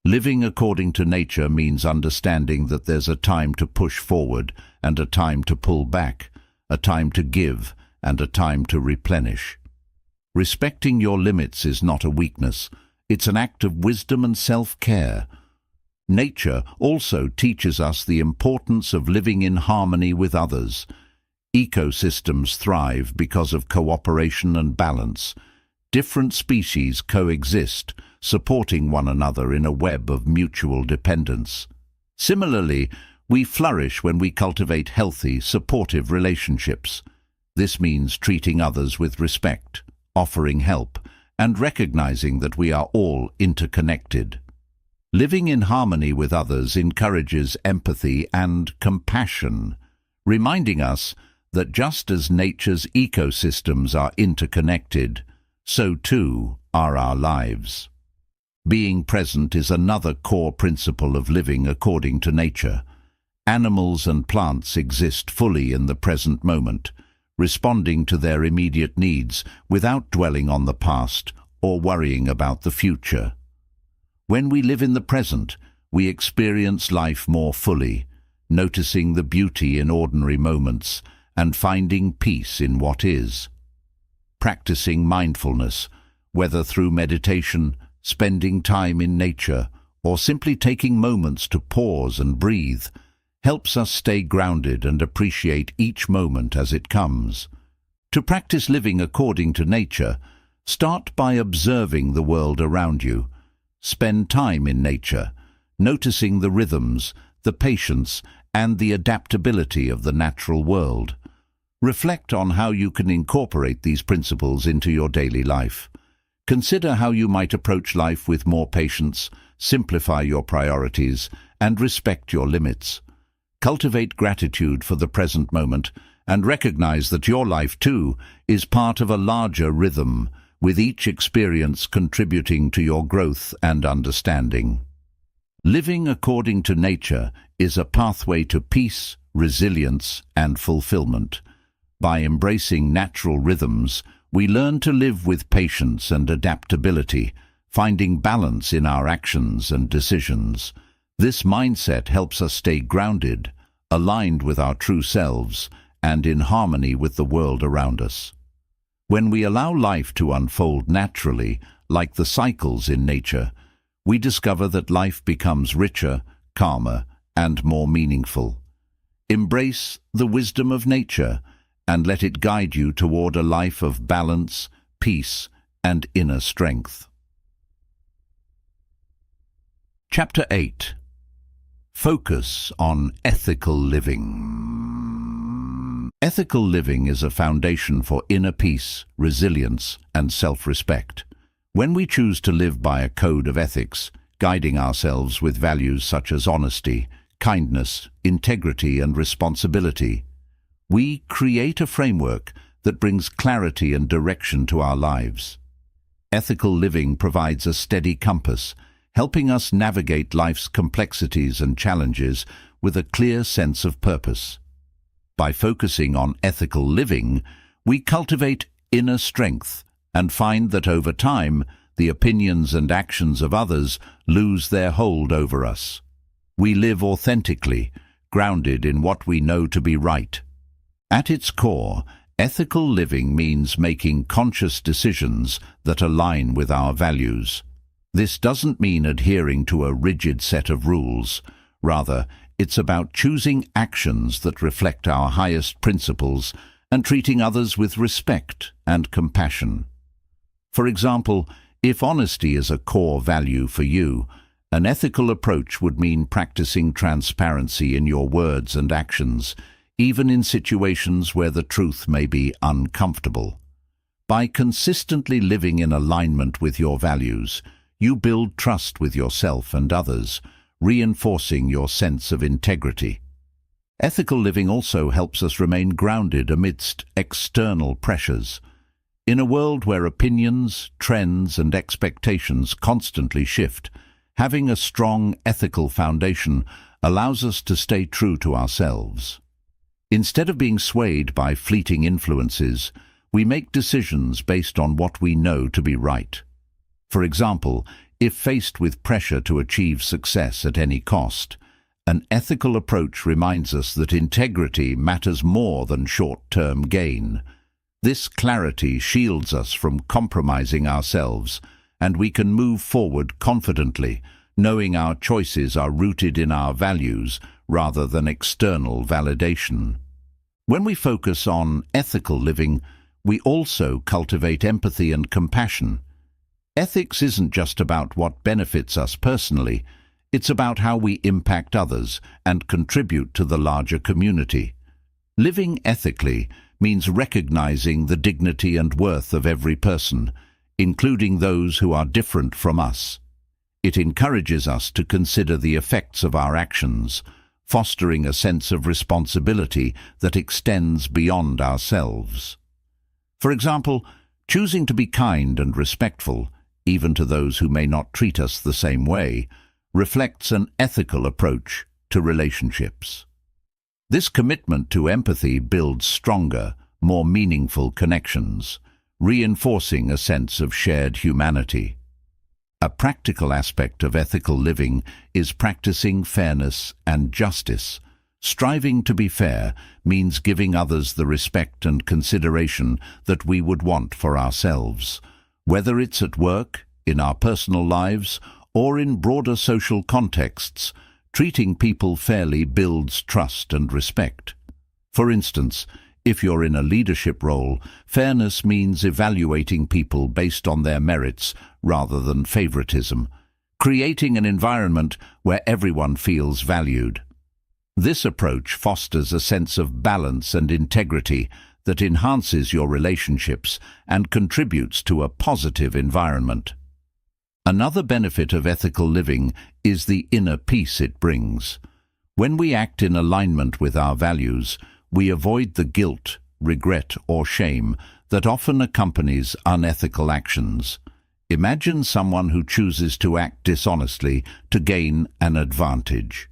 [SPEAKER 2] Living according to nature means understanding that there's a time to push forward and a time to pull back, a time to give and a time to replenish. Respecting your limits is not a weakness, it's an act of wisdom and self-care. Nature also teaches us the importance of living in harmony with others. Ecosystems thrive because of cooperation and balance. Different species coexist, supporting one another in a web of mutual dependence. Similarly, we flourish when we cultivate healthy, supportive relationships. This means treating others with respect, offering help, and recognizing that we are all interconnected. Living in harmony with others encourages empathy and compassion, reminding us that just as nature's ecosystems are interconnected, so too are our lives. Being present is another core principle of living according to nature. Animals and plants exist fully in the present moment, responding to their immediate needs without dwelling on the past or worrying about the future. When we live in the present, we experience life more fully, noticing the beauty in ordinary moments and finding peace in what is. Practicing mindfulness, whether through meditation, spending time in nature, or simply taking moments to pause and breathe, helps us stay grounded and appreciate each moment as it comes. To practice living according to nature, start by observing the world around you. Spend time in nature, noticing the rhythms, the patience, and the adaptability of the natural world. Reflect on how you can incorporate these principles into your daily life. Consider how you might approach life with more patience, simplify your priorities, and respect your limits. Cultivate gratitude for the present moment and recognize that your life, too, is part of a larger rhythm, with each experience contributing to your growth and understanding. Living according to nature is a pathway to peace, resilience, and fulfillment. By embracing natural rhythms, we learn to live with patience and adaptability, finding balance in our actions and decisions. This mindset helps us stay grounded, aligned with our true selves, and in harmony with the world around us. When we allow life to unfold naturally, like the cycles in nature, we discover that life becomes richer, calmer, and more meaningful. Embrace the wisdom of nature and let it guide you toward a life of balance, peace, and inner strength. Chapter 8. Focus on ethical living. Ethical living is a foundation for inner peace, resilience, and self-respect. When we choose to live by a code of ethics, guiding ourselves with values such as honesty, kindness, integrity, and responsibility, we create a framework that brings clarity and direction to our lives. Ethical living provides a steady compass, helping us navigate life's complexities and challenges with a clear sense of purpose. By focusing on ethical living, we cultivate inner strength and find that over time, the opinions and actions of others lose their hold over us. We live authentically, grounded in what we know to be right. At its core, ethical living means making conscious decisions that align with our values. This doesn't mean adhering to a rigid set of rules. Rather, it's about choosing actions that reflect our highest principles and treating others with respect and compassion. For example, if honesty is a core value for you, an ethical approach would mean practicing transparency in your words and actions, even in situations where the truth may be uncomfortable. By consistently living in alignment with your values, you build trust with yourself and others, reinforcing your sense of integrity. Ethical living also helps us remain grounded amidst external pressures. In a world where opinions, trends, and expectations constantly shift, having a strong ethical foundation allows us to stay true to ourselves. Instead of being swayed by fleeting influences, we make decisions based on what we know to be right. For example, if faced with pressure to achieve success at any cost, an ethical approach reminds us that integrity matters more than short-term gain. This clarity shields us from compromising ourselves, and we can move forward confidently, knowing our choices are rooted in our values rather than external validation. When we focus on ethical living, we also cultivate empathy and compassion. Ethics isn't just about what benefits us personally, it's about how we impact others and contribute to the larger community. Living ethically means recognizing the dignity and worth of every person, including those who are different from us. It encourages us to consider the effects of our actions, fostering a sense of responsibility that extends beyond ourselves. For example, choosing to be kind and respectful, even to those who may not treat us the same way, reflects an ethical approach to relationships. This commitment to empathy builds stronger, more meaningful connections, reinforcing a sense of shared humanity. A practical aspect of ethical living is practicing fairness and justice. Striving to be fair means giving others the respect and consideration that we would want for ourselves. Whether it's at work, in our personal lives, or in broader social contexts, treating people fairly builds trust and respect. For instance, if you're in a leadership role, fairness means evaluating people based on their merits rather than favoritism, creating an environment where everyone feels valued. This approach fosters a sense of balance and integrity that enhances your relationships and contributes to a positive environment. Another benefit of ethical living is the inner peace it brings. When we act in alignment with our values, we avoid the guilt, regret, or shame that often accompanies unethical actions. Imagine someone who chooses to act dishonestly to gain an advantage.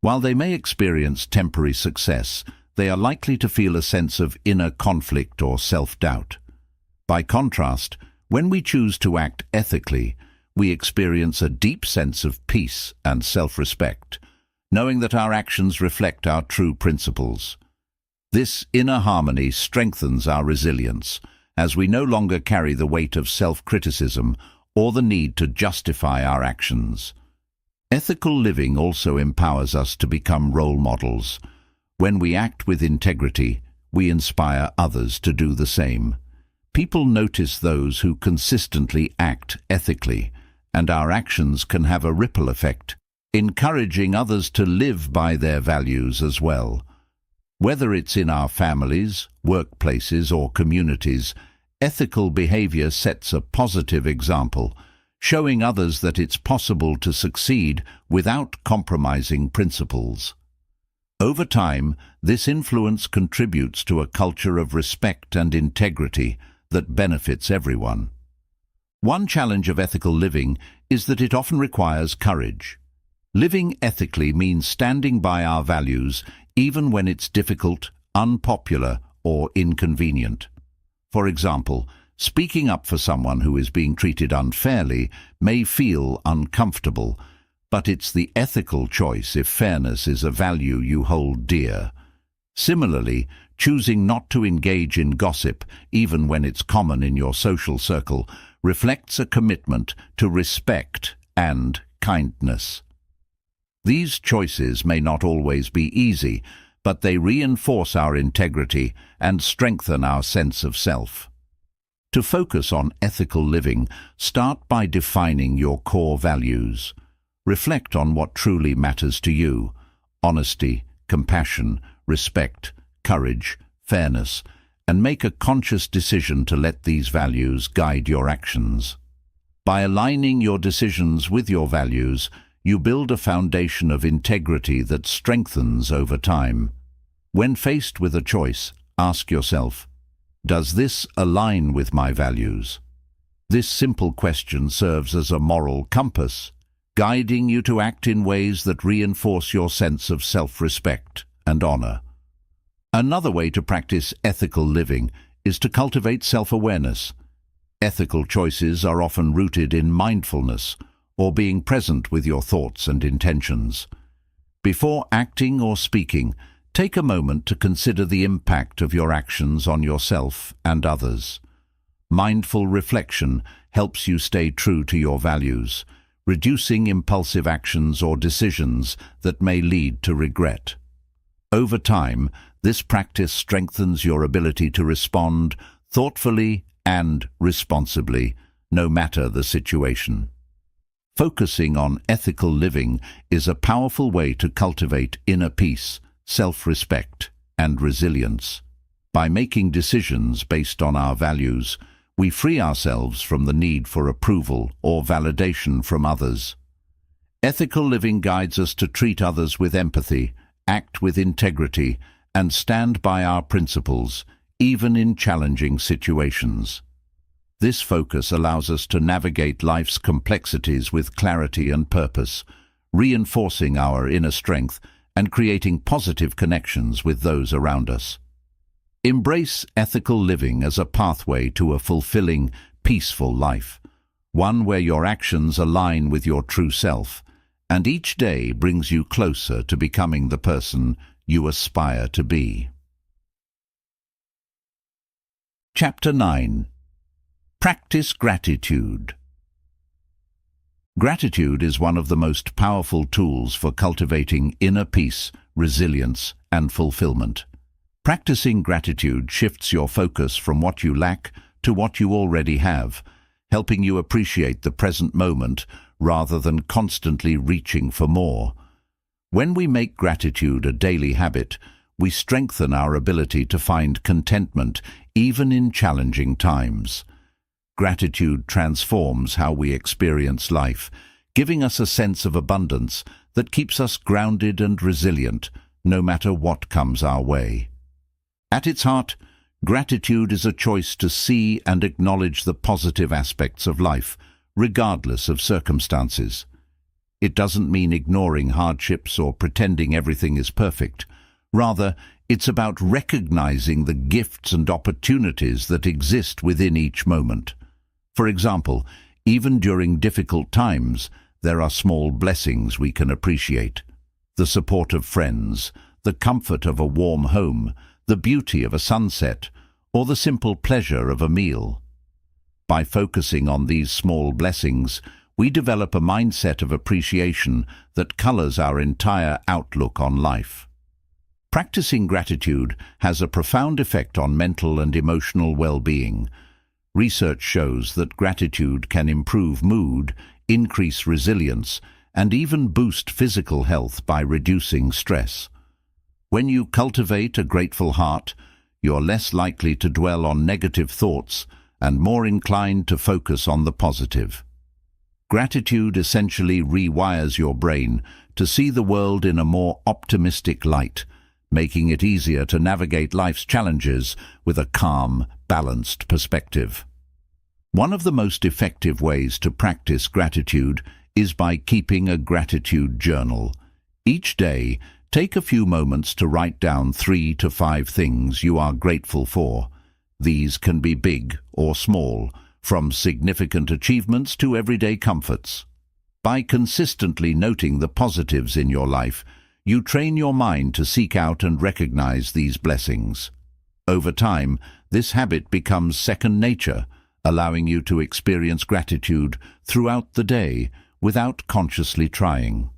[SPEAKER 2] While they may experience temporary success, they are likely to feel a sense of inner conflict or self-doubt. By contrast, when we choose to act ethically, we experience a deep sense of peace and self-respect, knowing that our actions reflect our true principles. This inner harmony strengthens our resilience, as we no longer carry the weight of self-criticism or the need to justify our actions. Ethical living also empowers us to become role models. When we act with integrity, we inspire others to do the same. People notice those who consistently act ethically, and our actions can have a ripple effect, encouraging others to live by their values as well. Whether it's in our families, workplaces, or communities, ethical behavior sets a positive example, showing others that it's possible to succeed without compromising principles. Over time, this influence contributes to a culture of respect and integrity that benefits everyone. One challenge of ethical living is that it often requires courage. Living ethically means standing by our values even when it's difficult, unpopular, or inconvenient. For example, speaking up for someone who is being treated unfairly may feel uncomfortable, but it's the ethical choice if fairness is a value you hold dear. Similarly, choosing not to engage in gossip, even when it's common in your social circle, reflects a commitment to respect and kindness. These choices may not always be easy, but they reinforce our integrity and strengthen our sense of self. To focus on ethical living, start by defining your core values. Reflect on what truly matters to you: honesty, compassion, respect, courage, fairness, and make a conscious decision to let these values guide your actions. By aligning your decisions with your values, you build a foundation of integrity that strengthens over time. When faced with a choice, ask yourself, does this align with my values? This simple question serves as a moral compass, guiding you to act in ways that reinforce your sense of self-respect and honor. Another way to practice ethical living is to cultivate self-awareness. Ethical choices are often rooted in mindfulness, or being present with your thoughts and intentions. Before acting or speaking, take a moment to consider the impact of your actions on yourself and others. Mindful reflection helps you stay true to your values, reducing impulsive actions or decisions that may lead to regret. Over time, this practice strengthens your ability to respond thoughtfully and responsibly, no matter the situation. Focusing on ethical living is a powerful way to cultivate inner peace, self-respect, and resilience. By making decisions based on our values, we free ourselves from the need for approval or validation from others. Ethical living guides us to treat others with empathy, act with integrity, and stand by our principles, even in challenging situations. This focus allows us to navigate life's complexities with clarity and purpose, reinforcing our inner strength and creating positive connections with those around us. Embrace ethical living as a pathway to a fulfilling, peaceful life, one where your actions align with your true self, and each day brings you closer to becoming the person you aspire to be. Chapter 9. Practice gratitude. Gratitude is one of the most powerful tools for cultivating inner peace, resilience, and fulfillment. Practicing gratitude shifts your focus from what you lack to what you already have, helping you appreciate the present moment rather than constantly reaching for more. When we make gratitude a daily habit, we strengthen our ability to find contentment even in challenging times. Gratitude transforms how we experience life, giving us a sense of abundance that keeps us grounded and resilient, no matter what comes our way. At its heart, gratitude is a choice to see and acknowledge the positive aspects of life, regardless of circumstances. It doesn't mean ignoring hardships or pretending everything is perfect. Rather, it's about recognizing the gifts and opportunities that exist within each moment. For example, even during difficult times, there are small blessings we can appreciate. The support of friends, the comfort of a warm home, the beauty of a sunset, or the simple pleasure of a meal. By focusing on these small blessings, we develop a mindset of appreciation that colors our entire outlook on life. Practicing gratitude has a profound effect on mental and emotional well-being. Research shows that gratitude can improve mood, increase resilience, and even boost physical health by reducing stress. When you cultivate a grateful heart, you're less likely to dwell on negative thoughts and more inclined to focus on the positive. Gratitude essentially rewires your brain to see the world in a more optimistic light, making it easier to navigate life's challenges with a calm, balanced perspective. One of the most effective ways to practice gratitude is by keeping a gratitude journal. Each day, take a few moments to write down 3 to 5 things you are grateful for. These can be big or small, from significant achievements to everyday comforts. By consistently noting the positives in your life, you train your mind to seek out and recognize these blessings. Over time, this habit becomes second nature, allowing you to experience gratitude throughout the day without consciously trying.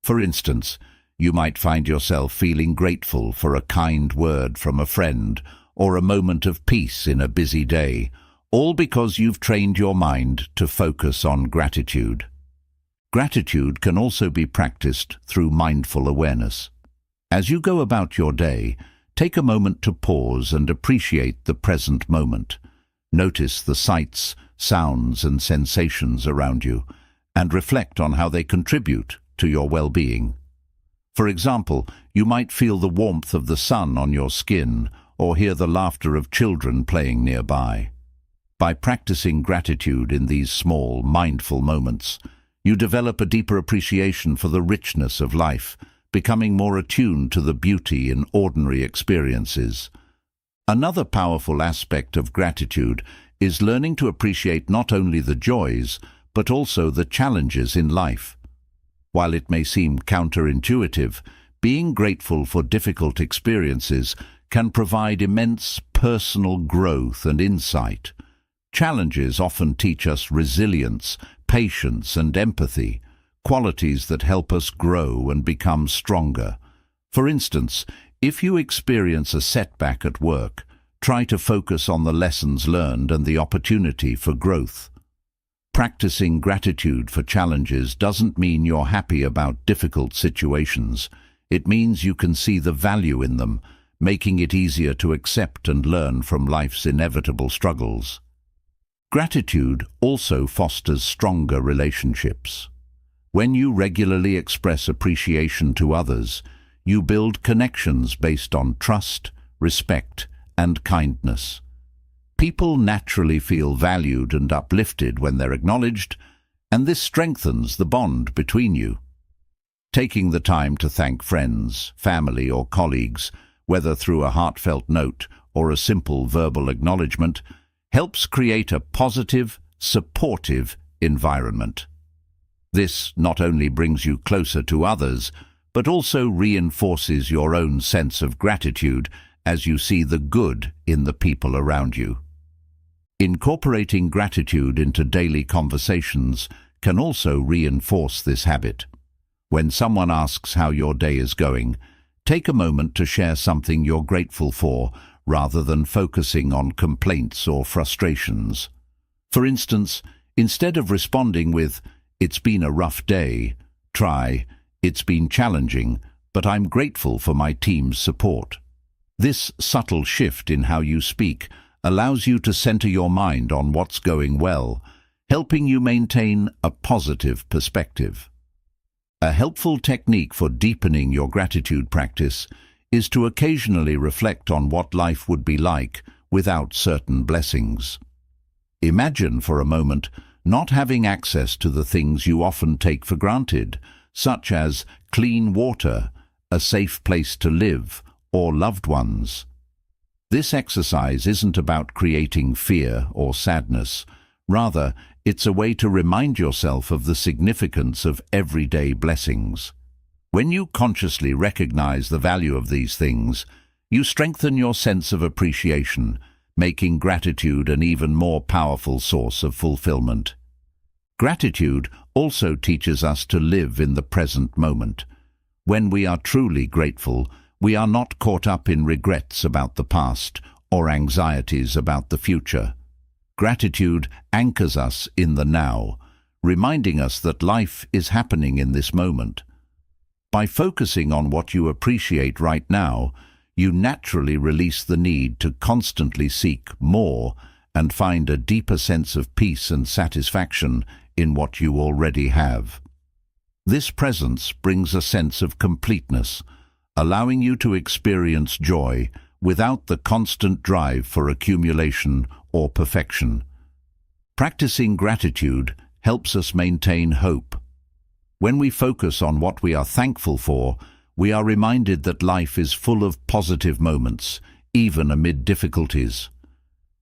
[SPEAKER 2] For instance, you might find yourself feeling grateful for a kind word from a friend or a moment of peace in a busy day, all because you've trained your mind to focus on gratitude. Gratitude can also be practiced through mindful awareness. As you go about your day, take a moment to pause and appreciate the present moment. Notice the sights, sounds, and sensations around you, and reflect on how they contribute to your well-being. For example, you might feel the warmth of the sun on your skin or hear the laughter of children playing nearby. By practicing gratitude in these small, mindful moments, you develop a deeper appreciation for the richness of life, becoming more attuned to the beauty in ordinary experiences. Another powerful aspect of gratitude is learning to appreciate not only the joys, but also the challenges in life. While it may seem counterintuitive, being grateful for difficult experiences can provide immense personal growth and insight. Challenges often teach us resilience, patience, and empathy, qualities that help us grow and become stronger. For instance, if you experience a setback at work, try to focus on the lessons learned and the opportunity for growth. Practicing gratitude for challenges doesn't mean you're happy about difficult situations. It means you can see the value in them, making it easier to accept and learn from life's inevitable struggles. Gratitude also fosters stronger relationships. When you regularly express appreciation to others, you build connections based on trust, respect, and kindness. People naturally feel valued and uplifted when they're acknowledged, and this strengthens the bond between you. Taking the time to thank friends, family, or colleagues, whether through a heartfelt note or a simple verbal acknowledgement, helps create a positive, supportive environment. This not only brings you closer to others, but also reinforces your own sense of gratitude as you see the good in the people around you. Incorporating gratitude into daily conversations can also reinforce this habit. When someone asks how your day is going, take a moment to share something you're grateful for rather than focusing on complaints or frustrations. For instance, instead of responding with, "It's been a rough day," try, "It's been challenging, but I'm grateful for my team's support." This subtle shift in how you speak allows you to center your mind on what's going well, helping you maintain a positive perspective. A helpful technique for deepening your gratitude practice is to occasionally reflect on what life would be like without certain blessings. Imagine for a moment not having access to the things you often take for granted, such as clean water, a safe place to live, or loved ones. This exercise isn't about creating fear or sadness. Rather, it's a way to remind yourself of the significance of everyday blessings. When you consciously recognize the value of these things, you strengthen your sense of appreciation, making gratitude an even more powerful source of fulfillment. Gratitude also teaches us to live in the present moment. When we are truly grateful, we are not caught up in regrets about the past or anxieties about the future. Gratitude anchors us in the now, reminding us that life is happening in this moment. By focusing on what you appreciate right now, you naturally release the need to constantly seek more and find a deeper sense of peace and satisfaction in what you already have. This presence brings a sense of completeness, allowing you to experience joy without the constant drive for accumulation or perfection. Practicing gratitude helps us maintain hope. When we focus on what we are thankful for, we are reminded that life is full of positive moments, even amid difficulties.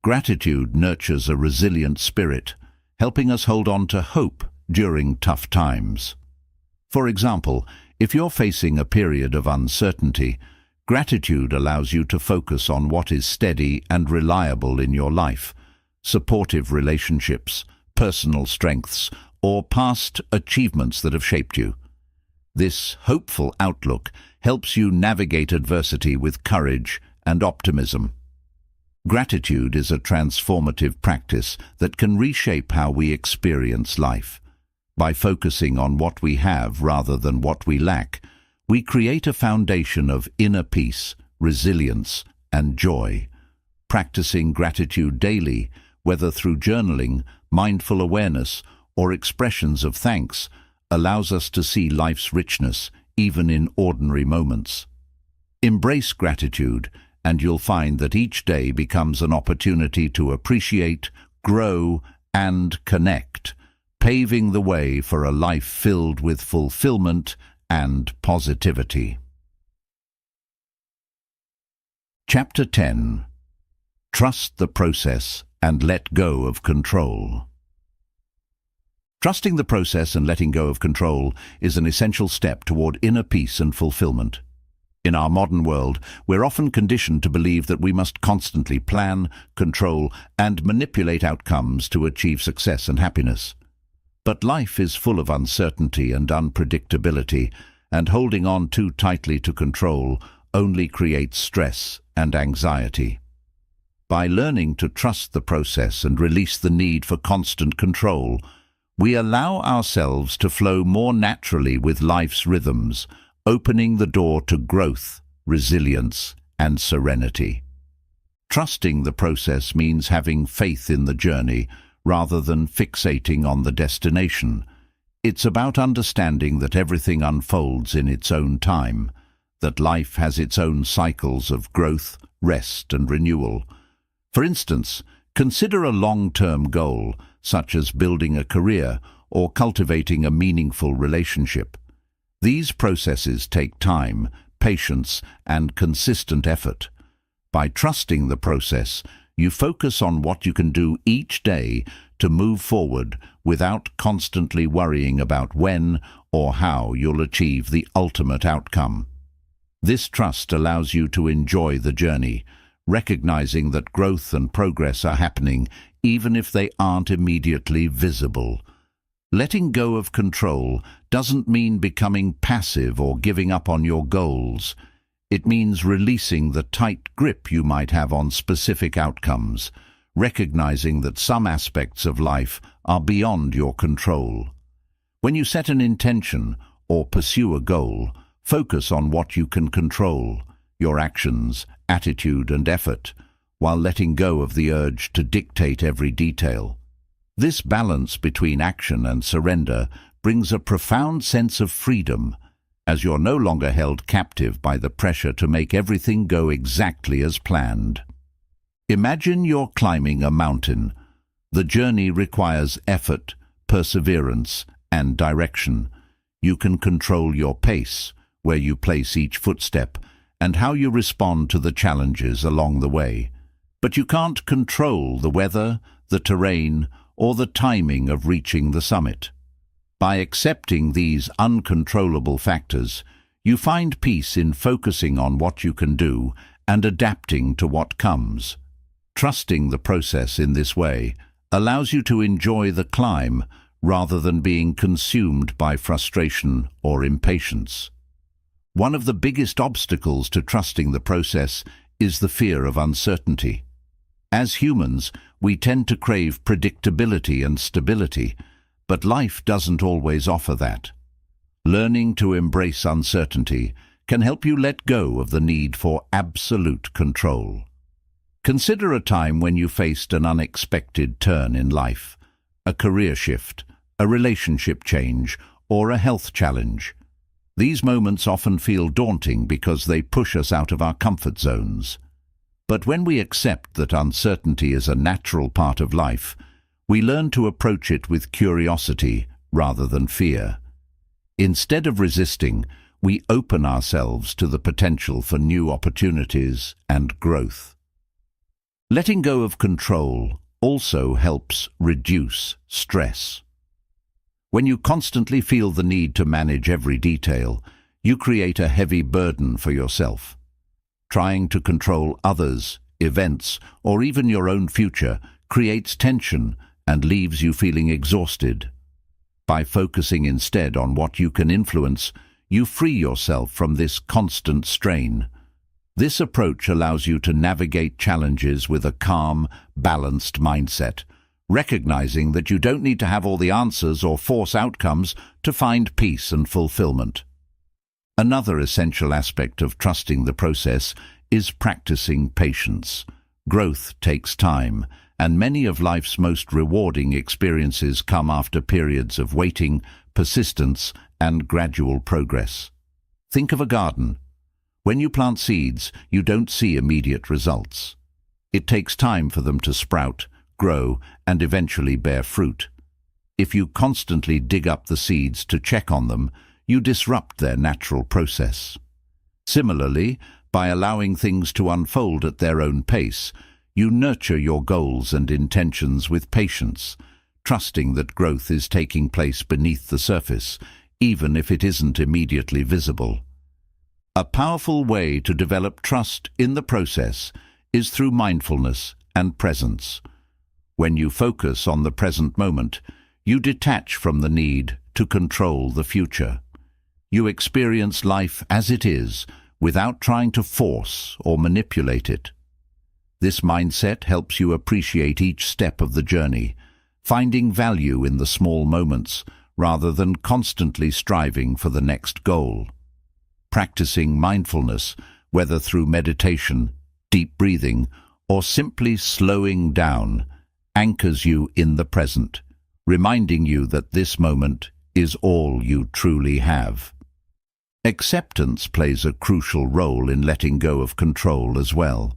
[SPEAKER 2] Gratitude nurtures a resilient spirit, helping us hold on to hope during tough times. For example, if you're facing a period of uncertainty, gratitude allows you to focus on what is steady and reliable in your life: supportive relationships, personal strengths, or past achievements that have shaped you. This hopeful outlook helps you navigate adversity with courage and optimism. Gratitude is a transformative practice that can reshape how we experience life. By focusing on what we have rather than what we lack, we create a foundation of inner peace, resilience, and joy. Practicing gratitude daily, whether through journaling, mindful awareness, or expressions of thanks, allows us to see life's richness even in ordinary moments. Embrace gratitude, and you'll find that each day becomes an opportunity to appreciate, grow, and connect, paving the way for a life filled with fulfillment and positivity. Chapter 10. Trust the process and let go of control. Trusting the process and letting go of control is an essential step toward inner peace and fulfillment. In our modern world, we're often conditioned to believe that we must constantly plan, control, and manipulate outcomes to achieve success and happiness. But life is full of uncertainty and unpredictability, and holding on too tightly to control only creates stress and anxiety. By learning to trust the process and release the need for constant control, we allow ourselves to flow more naturally with life's rhythms, opening the door to growth, resilience, and serenity. Trusting the process means having faith in the journey rather than fixating on the destination. It's about understanding that everything unfolds in its own time, that life has its own cycles of growth, rest, and renewal. For instance, consider a long-term goal, such as building a career or cultivating a meaningful relationship. These processes take time, patience, and consistent effort. By trusting the process, you focus on what you can do each day to move forward without constantly worrying about when or how you'll achieve the ultimate outcome. This trust allows you to enjoy the journey, recognizing that growth and progress are happening even if they aren't immediately visible. Letting go of control doesn't mean becoming passive or giving up on your goals. It means releasing the tight grip you might have on specific outcomes, recognizing that some aspects of life are beyond your control. When you set an intention or pursue a goal, focus on what you can control, your actions, attitude, and effort, while letting go of the urge to dictate every detail. This balance between action and surrender brings a profound sense of freedom, as you're no longer held captive by the pressure to make everything go exactly as planned. Imagine you're climbing a mountain. The journey requires effort, perseverance, and direction. You can control your pace, where you place each footstep, and how you respond to the challenges along the way. But you can't control the weather, the terrain, or the timing of reaching the summit. By accepting these uncontrollable factors, you find peace in focusing on what you can do and adapting to what comes. Trusting the process in this way allows you to enjoy the climb rather than being consumed by frustration or impatience. One of the biggest obstacles to trusting the process is the fear of uncertainty. As humans, we tend to crave predictability and stability, but life doesn't always offer that. Learning to embrace uncertainty can help you let go of the need for absolute control. Consider a time when you faced an unexpected turn in life, a career shift, a relationship change, or a health challenge. These moments often feel daunting because they push us out of our comfort zones. But when we accept that uncertainty is a natural part of life, we learn to approach it with curiosity rather than fear. Instead of resisting, we open ourselves to the potential for new opportunities and growth. Letting go of control also helps reduce stress. When you constantly feel the need to manage every detail, you create a heavy burden for yourself. Trying to control others, events, or even your own future creates tension and leaves you feeling exhausted. By focusing instead on what you can influence, you free yourself from this constant strain. This approach allows you to navigate challenges with a calm, balanced mindset, recognizing that you don't need to have all the answers or force outcomes to find peace and fulfillment. Another essential aspect of trusting the process is practicing patience. Growth takes time, and many of life's most rewarding experiences come after periods of waiting, persistence, and gradual progress. Think of a garden. When you plant seeds, you don't see immediate results. It takes time for them to sprout, grow, and eventually bear fruit. If you constantly dig up the seeds to check on them, you disrupt their natural process. Similarly, by allowing things to unfold at their own pace, you nurture your goals and intentions with patience, trusting that growth is taking place beneath the surface, even if it isn't immediately visible. A powerful way to develop trust in the process is through mindfulness and presence. When you focus on the present moment, you detach from the need to control the future. You experience life as it is, without trying to force or manipulate it. This mindset helps you appreciate each step of the journey, finding value in the small moments rather than constantly striving for the next goal. Practicing mindfulness, whether through meditation, deep breathing, or simply slowing down, anchors you in the present, reminding you that this moment is all you truly have. Acceptance plays a crucial role in letting go of control as well.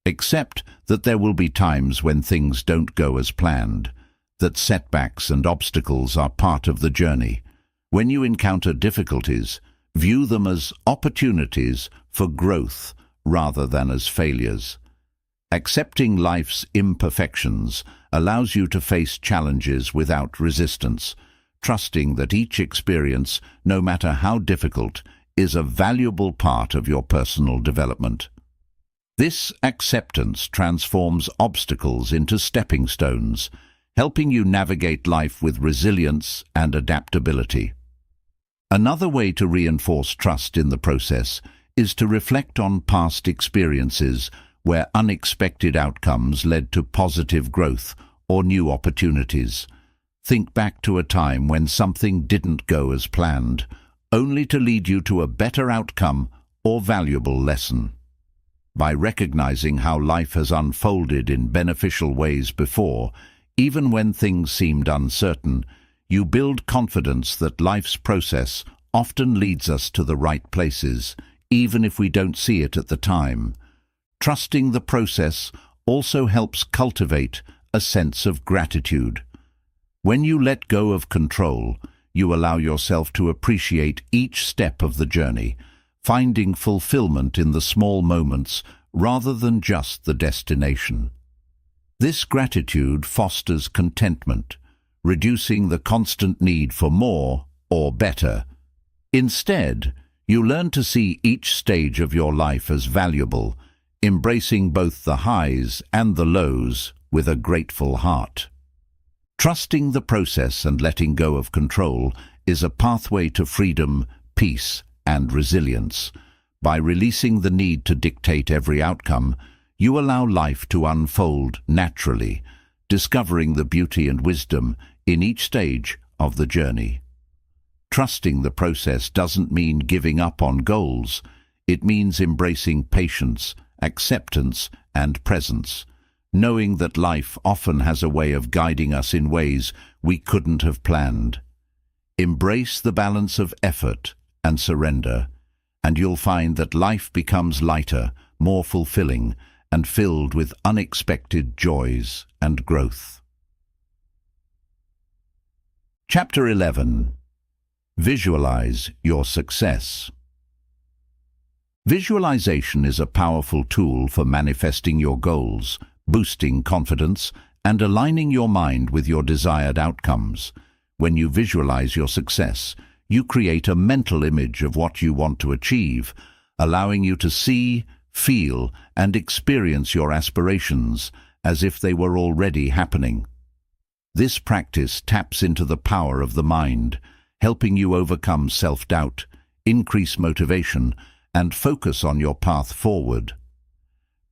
[SPEAKER 2] Accept that there will be times when things don't go as planned, that setbacks and obstacles are part of the journey. When you encounter difficulties, view them as opportunities for growth rather than as failures. Accepting life's imperfections allows you to face challenges without resistance, trusting that each experience, no matter how difficult, is a valuable part of your personal development. This acceptance transforms obstacles into stepping stones, helping you navigate life with resilience and adaptability. Another way to reinforce trust in the process is to reflect on past experiences where unexpected outcomes led to positive growth or new opportunities. Think back to a time when something didn't go as planned, only to lead you to a better outcome or valuable lesson. By recognizing how life has unfolded in beneficial ways before, even when things seemed uncertain, you build confidence that life's process often leads us to the right places, even if we don't see it at the time. Trusting the process also helps cultivate a sense of gratitude. When you let go of control, you allow yourself to appreciate each step of the journey, finding fulfillment in the small moments rather than just the destination. This gratitude fosters contentment, reducing the constant need for more or better. Instead, you learn to see each stage of your life as valuable, embracing both the highs and the lows with a grateful heart. Trusting the process and letting go of control is a pathway to freedom, peace, and resilience. By releasing the need to dictate every outcome, you allow life to unfold naturally, discovering the beauty and wisdom in each stage of the journey. Trusting the process doesn't mean giving up on goals. It means embracing patience, acceptance, and presence, knowing that life often has a way of guiding us in ways we couldn't have planned. Embrace the balance of effort and surrender, and you'll find that life becomes lighter, more fulfilling, and filled with unexpected joys and growth. Chapter 11. Visualize your success. Visualization is a powerful tool for manifesting your goals, boosting confidence, and aligning your mind with your desired outcomes. When you visualize your success, you create a mental image of what you want to achieve, allowing you to see, feel, and experience your aspirations as if they were already happening. This practice taps into the power of the mind, helping you overcome self-doubt, increase motivation, and focus on your path forward.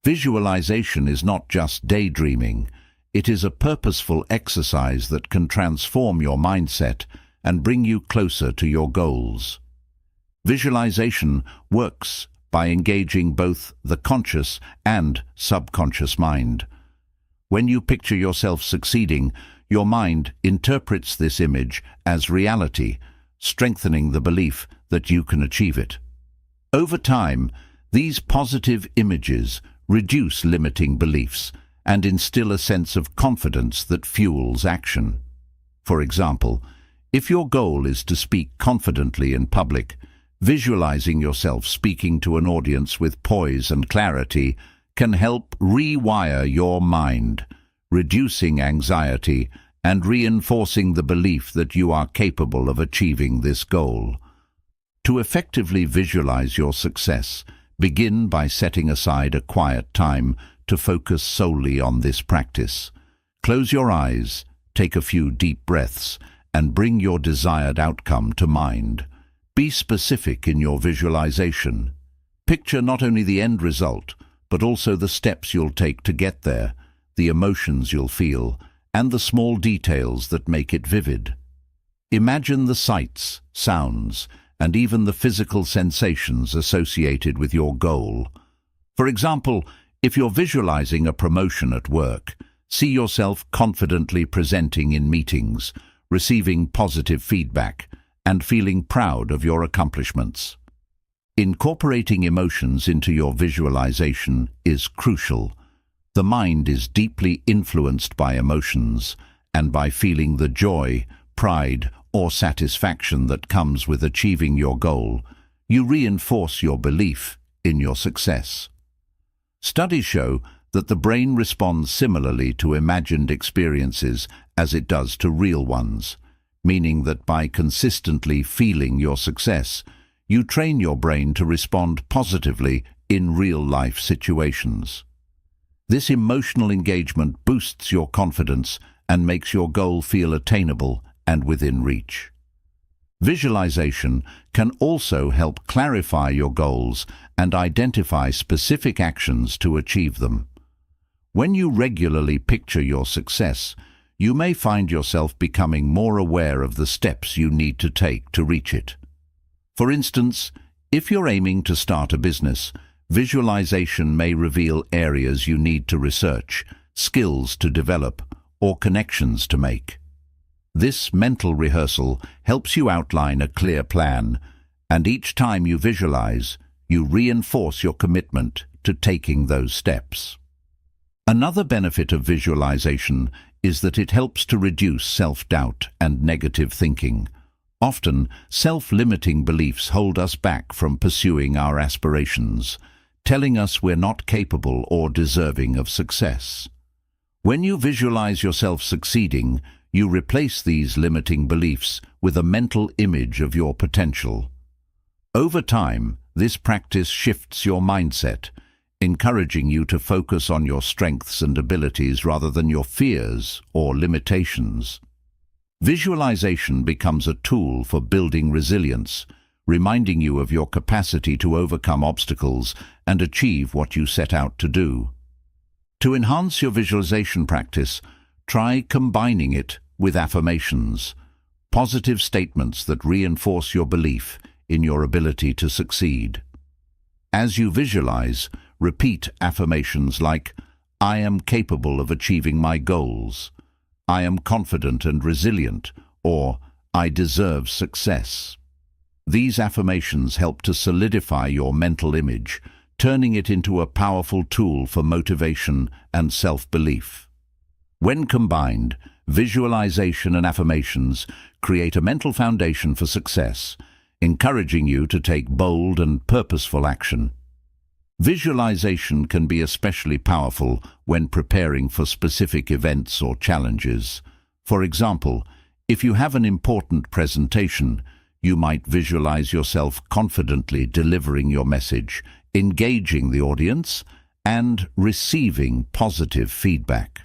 [SPEAKER 2] Visualization is not just daydreaming. It is a purposeful exercise that can transform your mindset and bring you closer to your goals. Visualization works by engaging both the conscious and subconscious mind. When you picture yourself succeeding, your mind interprets this image as reality, strengthening the belief that you can achieve it. Over time, these positive images reduce limiting beliefs and instill a sense of confidence that fuels action. For example, if your goal is to speak confidently in public, visualizing yourself speaking to an audience with poise and clarity can help rewire your mind, reducing anxiety and reinforcing the belief that you are capable of achieving this goal. To effectively visualize your success, begin by setting aside a quiet time to focus solely on this practice. Close your eyes, take a few deep breaths, and bring your desired outcome to mind. Be specific in your visualization. Picture not only the end result, but also the steps you'll take to get there, the emotions you'll feel, and the small details that make it vivid. Imagine the sights, sounds, and even the physical sensations associated with your goal. For example, if you're visualizing a promotion at work, see yourself confidently presenting in meetings, receiving positive feedback, and feeling proud of your accomplishments. Incorporating emotions into your visualization is crucial. The mind is deeply influenced by emotions, and by feeling the joy, pride, or satisfaction that comes with achieving your goal, you reinforce your belief in your success. Studies show that the brain responds similarly to imagined experiences as it does to real ones, meaning that by consistently feeling your success, you train your brain to respond positively in real-life situations. This emotional engagement boosts your confidence and makes your goal feel attainable and within reach. Visualization can also help clarify your goals and identify specific actions to achieve them. When you regularly picture your success, you may find yourself becoming more aware of the steps you need to take to reach it. For instance, if you're aiming to start a business, visualization may reveal areas you need to research, skills to develop, or connections to make. This mental rehearsal helps you outline a clear plan, and each time you visualize, you reinforce your commitment to taking those steps. Another benefit of visualization is that it helps to reduce self-doubt and negative thinking. Often, self-limiting beliefs hold us back from pursuing our aspirations, telling us we're not capable or deserving of success. When you visualize yourself succeeding, you replace these limiting beliefs with a mental image of your potential. Over time, this practice shifts your mindset, encouraging you to focus on your strengths and abilities rather than your fears or limitations. Visualization becomes a tool for building resilience, reminding you of your capacity to overcome obstacles and achieve what you set out to do. To enhance your visualization practice, try combining it with affirmations. positive statements that reinforce your belief in your ability to succeed. As you visualize, repeat affirmations like, "I am capable of achieving my goals," "I am confident and resilient," or "I deserve success." These affirmations help to solidify your mental image, turning it into a powerful tool for motivation and self-belief. When combined, visualization and affirmations create a mental foundation for success, encouraging you to take bold and purposeful action. Visualization can be especially powerful when preparing for specific events or challenges. For example, if you have an important presentation, you might visualize yourself confidently delivering your message, engaging the audience, and receiving positive feedback.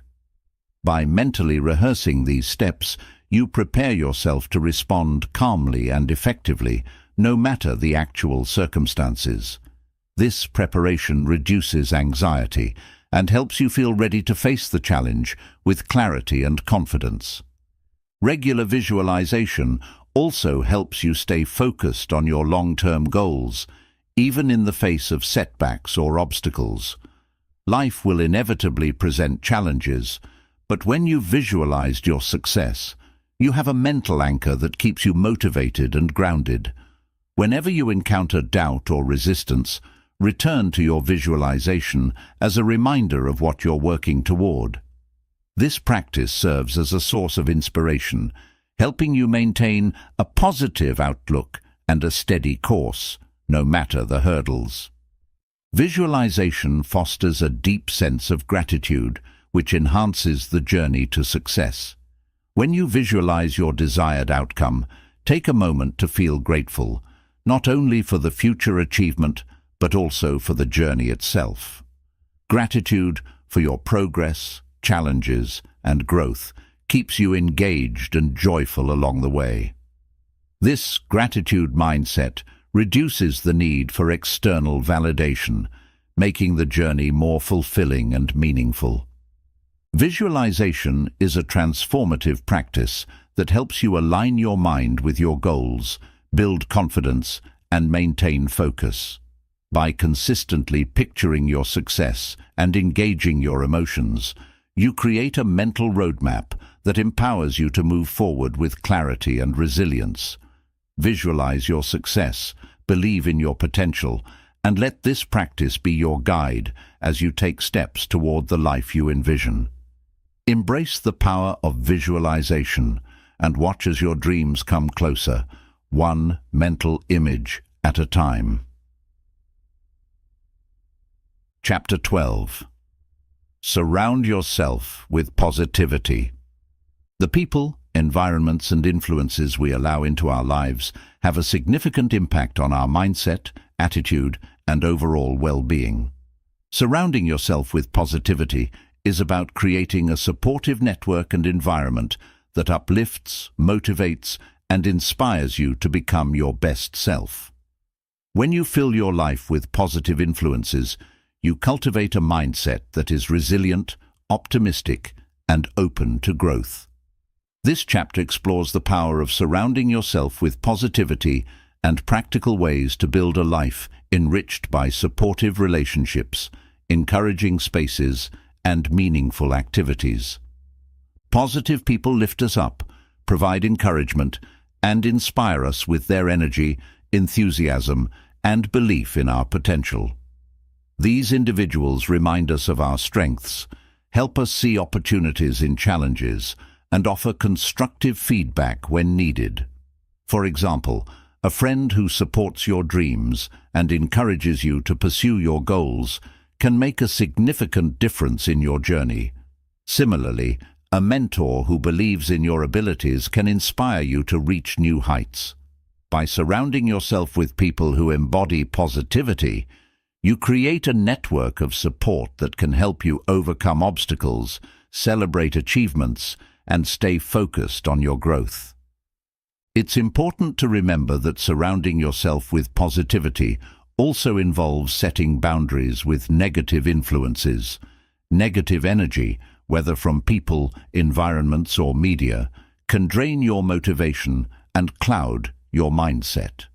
[SPEAKER 2] By mentally rehearsing these steps, you prepare yourself to respond calmly and effectively, no matter the actual circumstances. This preparation reduces anxiety and helps you feel ready to face the challenge with clarity and confidence. Regular visualization also helps you stay focused on your long-term goals, even in the face of setbacks or obstacles. Life will inevitably present challenges, but when you've visualized your success, you have a mental anchor that keeps you motivated and grounded. Whenever you encounter doubt or resistance, return to your visualization as a reminder of what you're working toward. This practice serves as a source of inspiration, helping you maintain a positive outlook and a steady course, no matter the hurdles. Visualization fosters a deep sense of gratitude, which enhances the journey to success. When you visualize your desired outcome, take a moment to feel grateful, not only for the future achievement, but also for the journey itself. Gratitude for your progress, challenges, and growth keeps you engaged and joyful along the way. This gratitude mindset reduces the need for external validation, making the journey more fulfilling and meaningful. Visualization is a transformative practice that helps you align your mind with your goals, build confidence, and maintain focus. By consistently picturing your success and engaging your emotions, you create a mental roadmap that empowers you to move forward with clarity and resilience. Visualize your success, believe in your potential, and let this practice be your guide as you take steps toward the life you envision. Embrace the power of visualization and watch as your dreams come closer, one mental image at a time. Chapter 12. Surround yourself with positivity. The people, environments, and influences we allow into our lives have a significant impact on our mindset, attitude, and overall well-being. Surrounding yourself with positivity is about creating a supportive network and environment that uplifts, motivates, and inspires you to become your best self. When you fill your life with positive influences, you cultivate a mindset that is resilient, optimistic, and open to growth. This chapter explores the power of surrounding yourself with positivity and practical ways to build a life enriched by supportive relationships, encouraging spaces, and meaningful activities. Positive people lift us up, provide encouragement, and inspire us with their energy, enthusiasm, and belief in our potential. These individuals remind us of our strengths, help us see opportunities in challenges, and offer constructive feedback when needed. For example, a friend who supports your dreams and encourages you to pursue your goals can make a significant difference in your journey. Similarly, a mentor who believes in your abilities can inspire you to reach new heights. By surrounding yourself with people who embody positivity, you create a network of support that can help you overcome obstacles, celebrate achievements, and stay focused on your growth. It's important to remember that surrounding yourself with positivity also involves setting boundaries with negative influences. Negative energy, whether from people, environments, or media, can drain your motivation and cloud your mindset.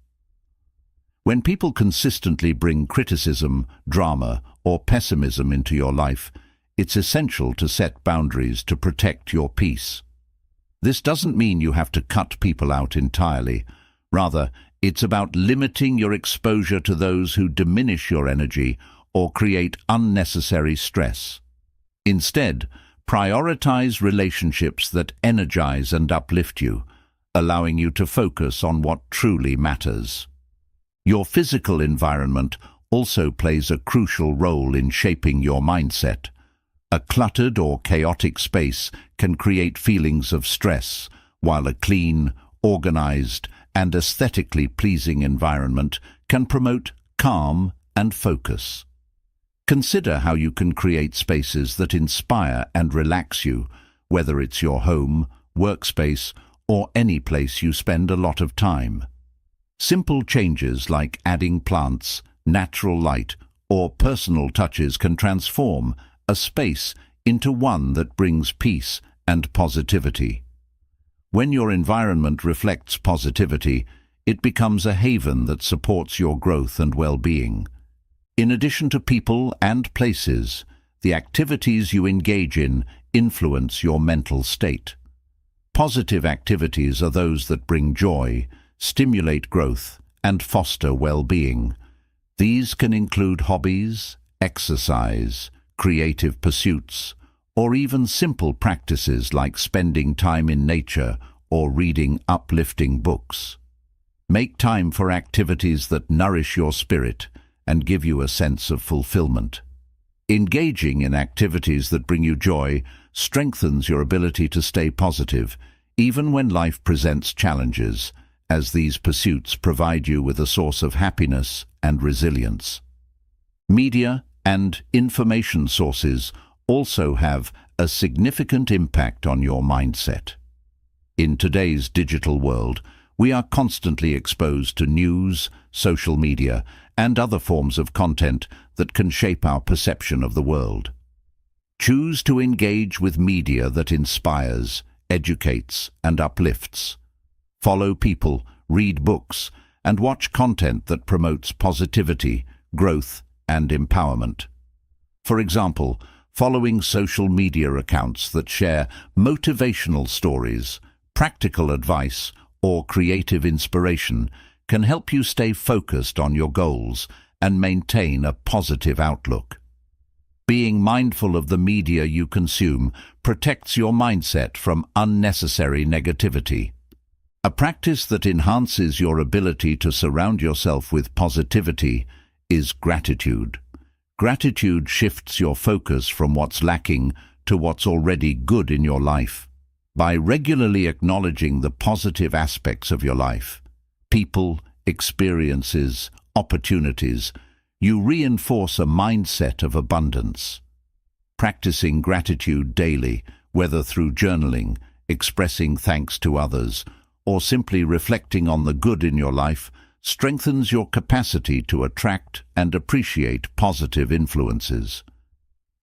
[SPEAKER 2] When people consistently bring criticism, drama, or pessimism into your life, it's essential to set boundaries to protect your peace. This doesn't mean you have to cut people out entirely. Rather, it's about limiting your exposure to those who diminish your energy or create unnecessary stress. Instead, prioritize relationships that energize and uplift you, allowing you to focus on what truly matters. Your physical environment also plays a crucial role in shaping your mindset. A cluttered or chaotic space can create feelings of stress, while a clean, organized, and aesthetically pleasing environment can promote calm and focus. Consider how you can create spaces that inspire and relax you, whether it's your home, workspace, or any place you spend a lot of time. Simple changes like adding plants, natural light, or personal touches can transform a space into one that brings peace and positivity. When your environment reflects positivity, it becomes a haven that supports your growth and well-being. In addition to people and places, the activities you engage in influence your mental state. Positive activities are those that bring joy, stimulate growth, and foster well-being. These can include hobbies, exercise, creative pursuits, or even simple practices like spending time in nature or reading uplifting books. Make time for activities that nourish your spirit and give you a sense of fulfillment. Engaging in activities that bring you joy strengthens your ability to stay positive, even when life presents challenges, as these pursuits provide you with a source of happiness and resilience. Media and information sources also have a significant impact on your mindset. In today's digital world, we are constantly exposed to news, social media, and other forms of content that can shape our perception of the world. Choose to engage with media that inspires, educates, and uplifts. Follow people, read books, and watch content that promotes positivity, growth, and empowerment. For example, following social media accounts that share motivational stories, practical advice, or creative inspiration can help you stay focused on your goals and maintain a positive outlook. Being mindful of the media you consume protects your mindset from unnecessary negativity. A practice that enhances your ability to surround yourself with positivity is gratitude. Gratitude shifts your focus from what's lacking to what's already good in your life. By regularly acknowledging the positive aspects of your life, people, experiences, opportunities, you reinforce a mindset of abundance. Practicing gratitude daily, whether through journaling, expressing thanks to others, or simply reflecting on the good in your life, strengthens your capacity to attract and appreciate positive influences.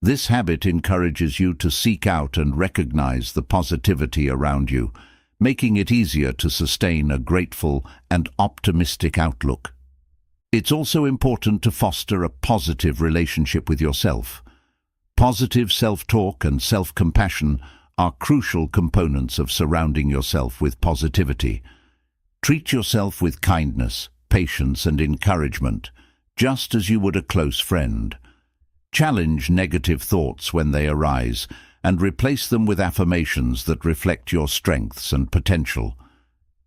[SPEAKER 2] This habit encourages you to seek out and recognize the positivity around you, making it easier to sustain a grateful and optimistic outlook. It's also important to foster a positive relationship with yourself. Positive self-talk and self-compassion are crucial components of surrounding yourself with positivity. Treat yourself with kindness, patience, and encouragement, just as you would a close friend. Challenge negative thoughts when they arise and replace them with affirmations that reflect your strengths and potential.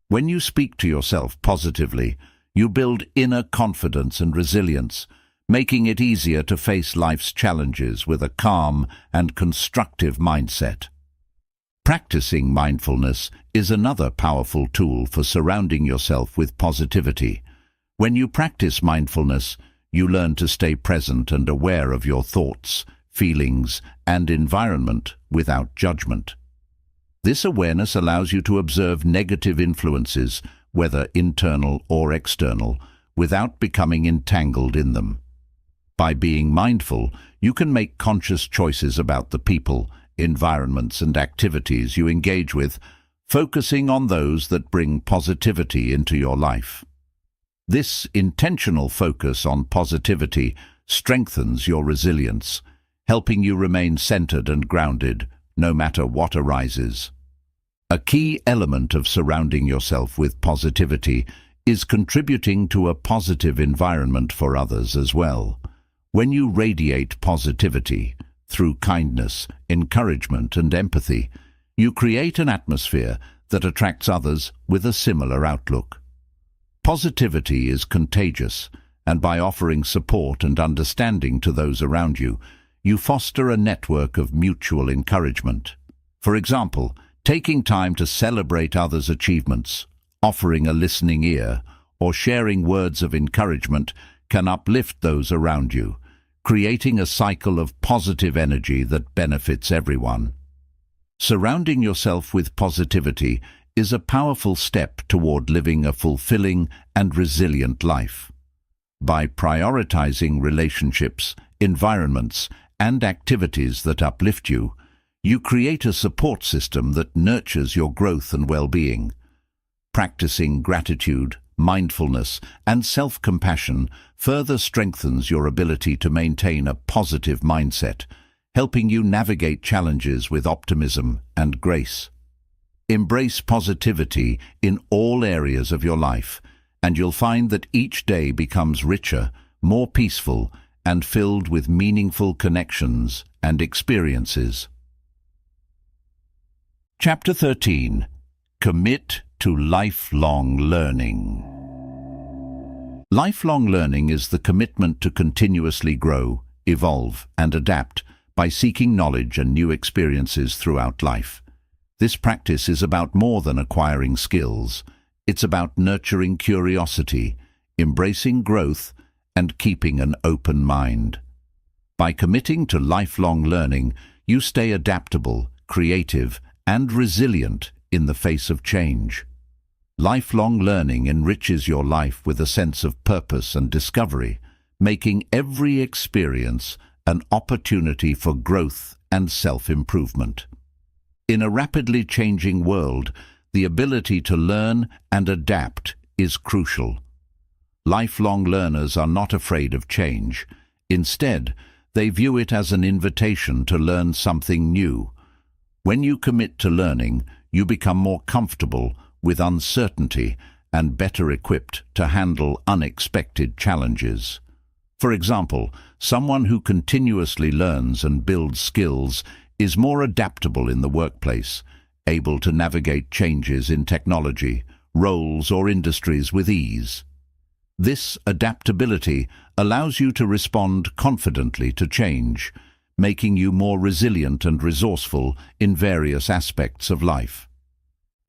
[SPEAKER 2] When you speak to yourself positively, you build inner confidence and resilience, making it easier to face life's challenges with a calm and constructive mindset. Practicing mindfulness is another powerful tool for surrounding yourself with positivity. When you practice mindfulness, you learn to stay present and aware of your thoughts, feelings, and environment without judgment. This awareness allows you to observe negative influences, whether internal or external, without becoming entangled in them. By being mindful, you can make conscious choices about the people, environments, and activities you engage with, focusing on those that bring positivity into your life. This intentional focus on positivity strengthens your resilience, helping you remain centered and grounded no matter what arises. A key element of surrounding yourself with positivity is contributing to a positive environment for others as well. When you radiate positivity through kindness, encouragement, and empathy, you create an atmosphere that attracts others with a similar outlook. Positivity is contagious, and by offering support and understanding to those around you, you foster a network of mutual encouragement. For example, taking time to celebrate others' achievements, offering a listening ear, or sharing words of encouragement can uplift those around you, creating a cycle of positive energy that benefits everyone. Surrounding yourself with positivity is a powerful step toward living a fulfilling and resilient life. By prioritizing relationships, environments, and activities that uplift you, you create a support system that nurtures your growth and well-being. Practicing gratitude, mindfulness, and self-compassion further strengthens your ability to maintain a positive mindset, helping you navigate challenges with optimism and grace. Embrace positivity in all areas of your life, and you'll find that each day becomes richer, more peaceful, and filled with meaningful connections and experiences. Chapter 13. Commit to lifelong learning. Lifelong learning is the commitment to continuously grow, evolve, and adapt by seeking knowledge and new experiences throughout life. This practice is about more than acquiring skills. It's about nurturing curiosity, embracing growth, and keeping an open mind. By committing to lifelong learning, you stay adaptable, creative, and resilient in the face of change. Lifelong learning enriches your life with a sense of purpose and discovery, making every experience an opportunity for growth and self-improvement. In a rapidly changing world, the ability to learn and adapt is crucial. Lifelong learners are not afraid of change. Instead, they view it as an invitation to learn something new. When you commit to learning, you become more comfortable with uncertainty and better equipped to handle unexpected challenges. For example, someone who continuously learns and builds skills is more adaptable in the workplace, able to navigate changes in technology, roles, or industries with ease. This adaptability allows you to respond confidently to change, making you more resilient and resourceful in various aspects of life.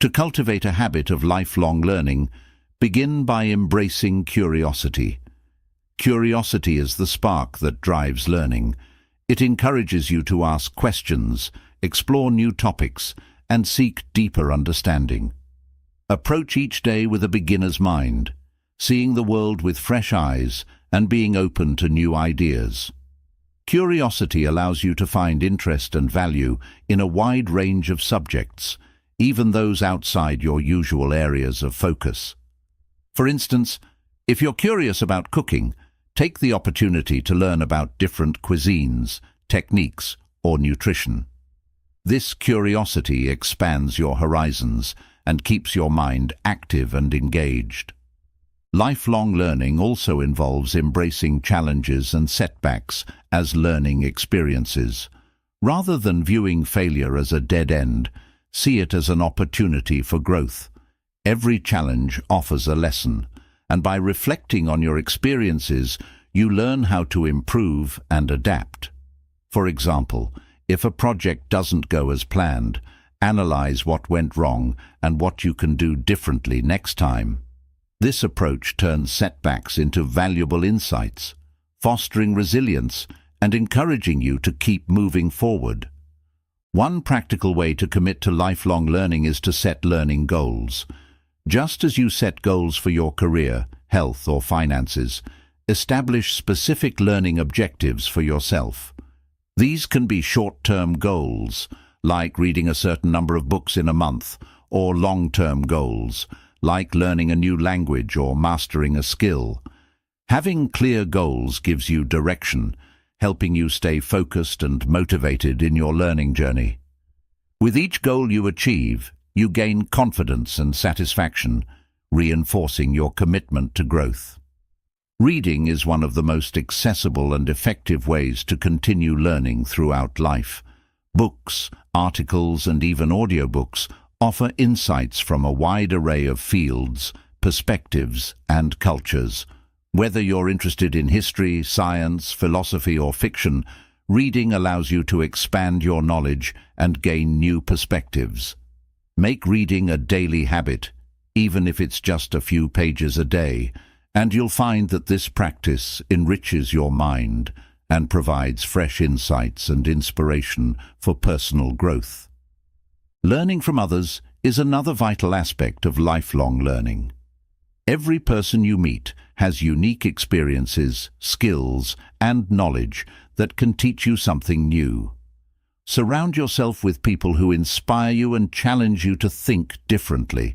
[SPEAKER 2] To cultivate a habit of lifelong learning, begin by embracing curiosity. Curiosity is the spark that drives learning. It encourages you to ask questions, explore new topics, and seek deeper understanding. Approach each day with a beginner's mind, seeing the world with fresh eyes and being open to new ideas. Curiosity allows you to find interest and value in a wide range of subjects, even those outside your usual areas of focus. For instance, if you're curious about cooking, take the opportunity to learn about different cuisines, techniques, or nutrition. This curiosity expands your horizons and keeps your mind active and engaged. Lifelong learning also involves embracing challenges and setbacks as learning experiences. Rather than viewing failure as a dead end, see it as an opportunity for growth. Every challenge offers a lesson, and by reflecting on your experiences, you learn how to improve and adapt. For example, if a project doesn't go as planned, analyze what went wrong and what you can do differently next time. This approach turns setbacks into valuable insights, fostering resilience and encouraging you to keep moving forward. One practical way to commit to lifelong learning is to set learning goals. Just as you set goals for your career, health, or finances, establish specific learning objectives for yourself. These can be short-term goals, like reading a certain number of books in a month, or long-term goals, like learning a new language or mastering a skill. Having clear goals gives you direction, helping you stay focused and motivated in your learning journey. With each goal you achieve, you gain confidence and satisfaction, reinforcing your commitment to growth. Reading is one of the most accessible and effective ways to continue learning throughout life. Books, articles, and even audiobooks offer insights from a wide array of fields, perspectives, and cultures. Whether you're interested in history, science, philosophy, or fiction, reading allows you to expand your knowledge and gain new perspectives. Make reading a daily habit, even if it's just a few pages a day, and you'll find that this practice enriches your mind and provides fresh insights and inspiration for personal growth. Learning from others is another vital aspect of lifelong learning. Every person you meet has unique experiences, skills, and knowledge that can teach you something new. Surround yourself with people who inspire you and challenge you to think differently.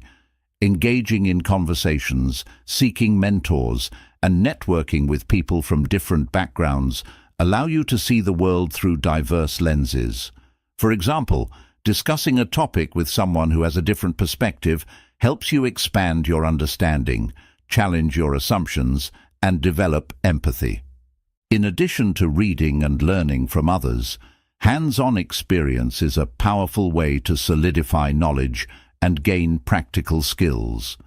[SPEAKER 2] Engaging in conversations, seeking mentors, and networking with people from different backgrounds allow you to see the world through diverse lenses. For example, discussing a topic with someone who has a different perspective helps you expand your understanding, challenge your assumptions, and develop empathy. In addition to reading and learning from others, hands-on experience is a powerful way to solidify knowledge and gain practical skills.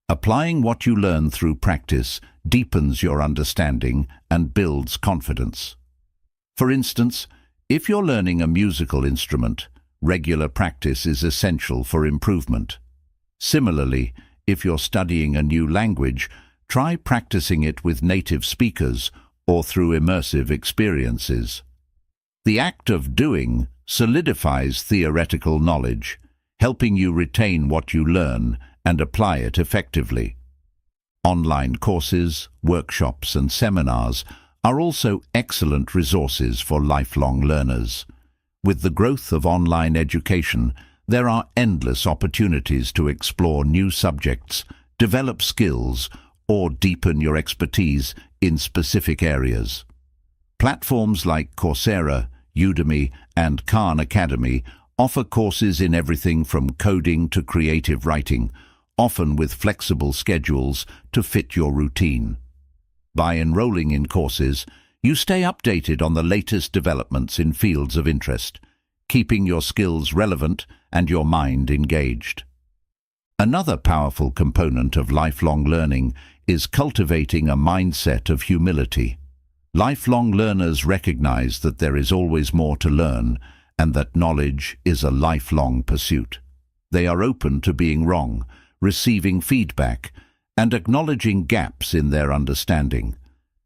[SPEAKER 2] Applying what you learn through practice deepens your understanding and builds confidence. For instance, if you're learning a musical instrument, regular practice is essential for improvement. Similarly, if you're studying a new language, try practicing it with native speakers or through immersive experiences. The act of doing solidifies theoretical knowledge, helping you retain what you learn and apply it effectively. Online courses, workshops, and seminars are also excellent resources for lifelong learners. With the growth of online education, there are endless opportunities to explore new subjects, develop skills, or deepen your expertise in specific areas. Platforms like Coursera, Udemy, and Khan Academy offer courses in everything from coding to creative writing, often with flexible schedules to fit your routine. By enrolling in courses, you stay updated on the latest developments in fields of interest, keeping your skills relevant and your mind engaged. Another powerful component of lifelong learning is cultivating a mindset of humility. Lifelong learners recognize that there is always more to learn and that knowledge is a lifelong pursuit. They are open to being wrong, receiving feedback, and acknowledging gaps in their understanding.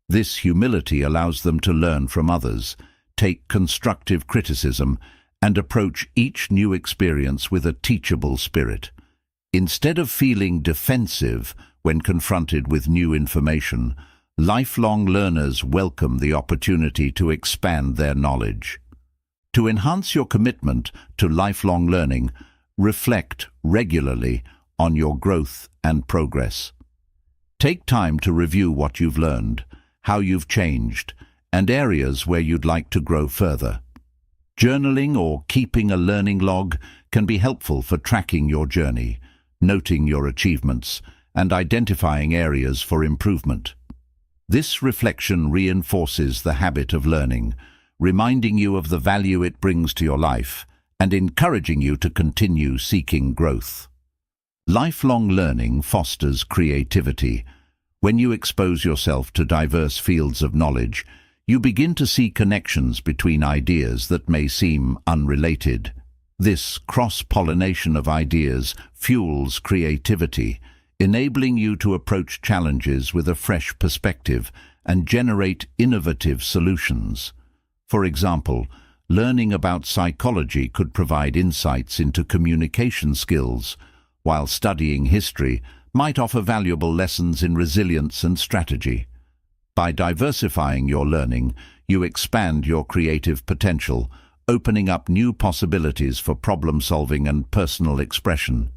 [SPEAKER 2] This humility allows them to learn from others, take constructive criticism, and approach each new experience with a teachable spirit. Instead of feeling defensive when confronted with new information, lifelong learners welcome the opportunity to expand their knowledge. To enhance your commitment to lifelong learning, reflect regularly on your growth and progress. Take time to review what you've learned, how you've changed, and areas where you'd like to grow further. Journaling or keeping a learning log can be helpful for tracking your journey, noting your achievements, and identifying areas for improvement. This reflection reinforces the habit of learning, reminding you of the value it brings to your life and encouraging you to continue seeking growth. Lifelong learning fosters creativity. When you expose yourself to diverse fields of knowledge, you begin to see connections between ideas that may seem unrelated. This cross-pollination of ideas fuels creativity, enabling you to approach challenges with a fresh perspective and generate innovative solutions. For example, learning about psychology could provide insights into communication skills, while studying history might offer valuable lessons in resilience and strategy. By diversifying your learning, you expand your creative potential, opening up new possibilities for problem-solving and personal expression.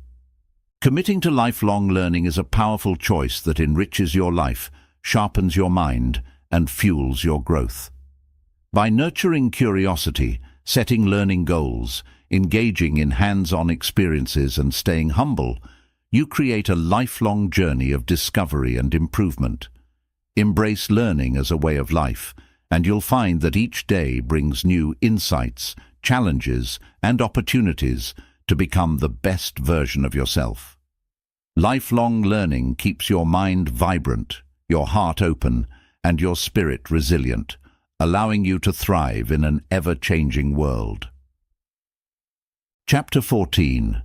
[SPEAKER 2] Committing to lifelong learning is a powerful choice that enriches your life, sharpens your mind, and fuels your growth. By nurturing curiosity, setting learning goals, engaging in hands-on experiences, and staying humble, you create a lifelong journey of discovery and improvement. Embrace learning as a way of life, and you'll find that each day brings new insights, challenges, and opportunities to become the best version of yourself. Lifelong learning keeps your mind vibrant, your heart open, and your spirit resilient, allowing you to thrive in an ever-changing world. Chapter 14.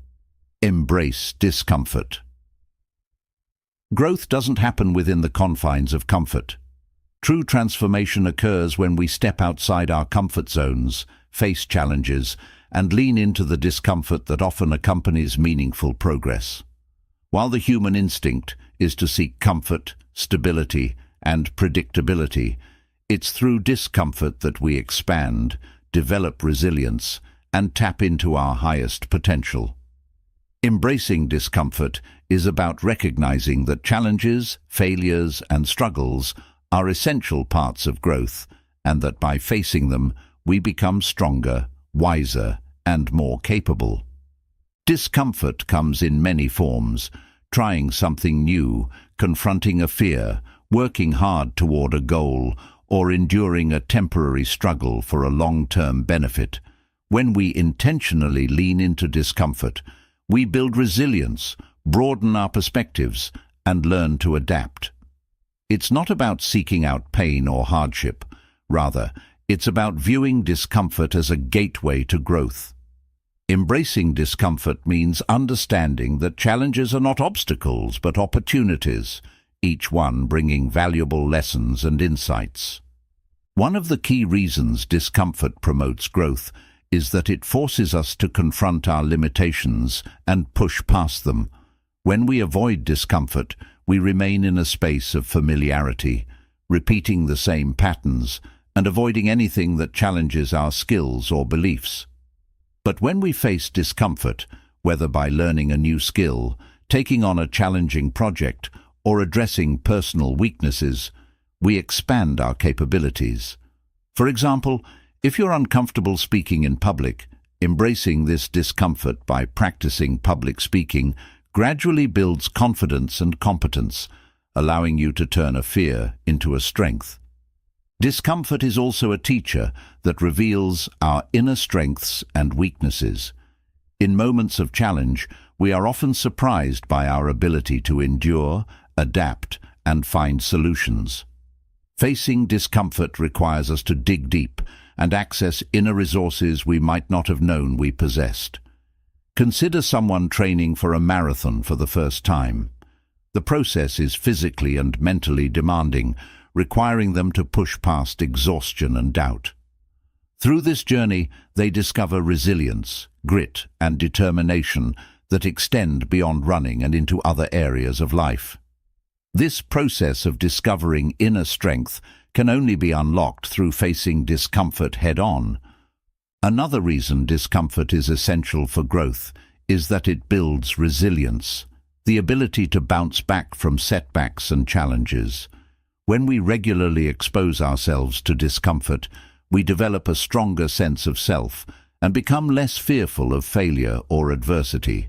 [SPEAKER 2] Embrace discomfort. Growth doesn't happen within the confines of comfort. True transformation occurs when we step outside our comfort zones, face challenges, and lean into the discomfort that often accompanies meaningful progress. While the human instinct is to seek comfort, stability, and predictability, it's through discomfort that we expand, develop resilience, and tap into our highest potential. Embracing discomfort is about recognizing that challenges, failures, and struggles are essential parts of growth, and that by facing them, we become stronger, wiser, and more capable. Discomfort comes in many forms: trying something new, confronting a fear, working hard toward a goal, or enduring a temporary struggle for a long-term benefit. When we intentionally lean into discomfort, we build resilience, broaden our perspectives, and learn to adapt. It's not about seeking out pain or hardship. Rather, it's about viewing discomfort as a gateway to growth. Embracing discomfort means understanding that challenges are not obstacles but opportunities, each one bringing valuable lessons and insights. One of the key reasons discomfort promotes growth is that it forces us to confront our limitations and push past them. When we avoid discomfort, we remain in a space of familiarity, repeating the same patterns and avoiding anything that challenges our skills or beliefs. But when we face discomfort, whether by learning a new skill, taking on a challenging project, or addressing personal weaknesses, we expand our capabilities. For example, if you're uncomfortable speaking in public, embracing this discomfort by practicing public speaking gradually builds confidence and competence, allowing you to turn a fear into a strength. Discomfort is also a teacher that reveals our inner strengths and weaknesses. In moments of challenge, we are often surprised by our ability to endure, adapt, and find solutions. Facing discomfort requires us to dig deep and access inner resources we might not have known we possessed. Consider someone training for a marathon for the first time. The process is physically and mentally demanding, requiring them to push past exhaustion and doubt. Through this journey, they discover resilience, grit, and determination that extend beyond running and into other areas of life. This process of discovering inner strength can only be unlocked through facing discomfort head-on. Another reason discomfort is essential for growth is that it builds resilience, the ability to bounce back from setbacks and challenges. When we regularly expose ourselves to discomfort, we develop a stronger sense of self and become less fearful of failure or adversity.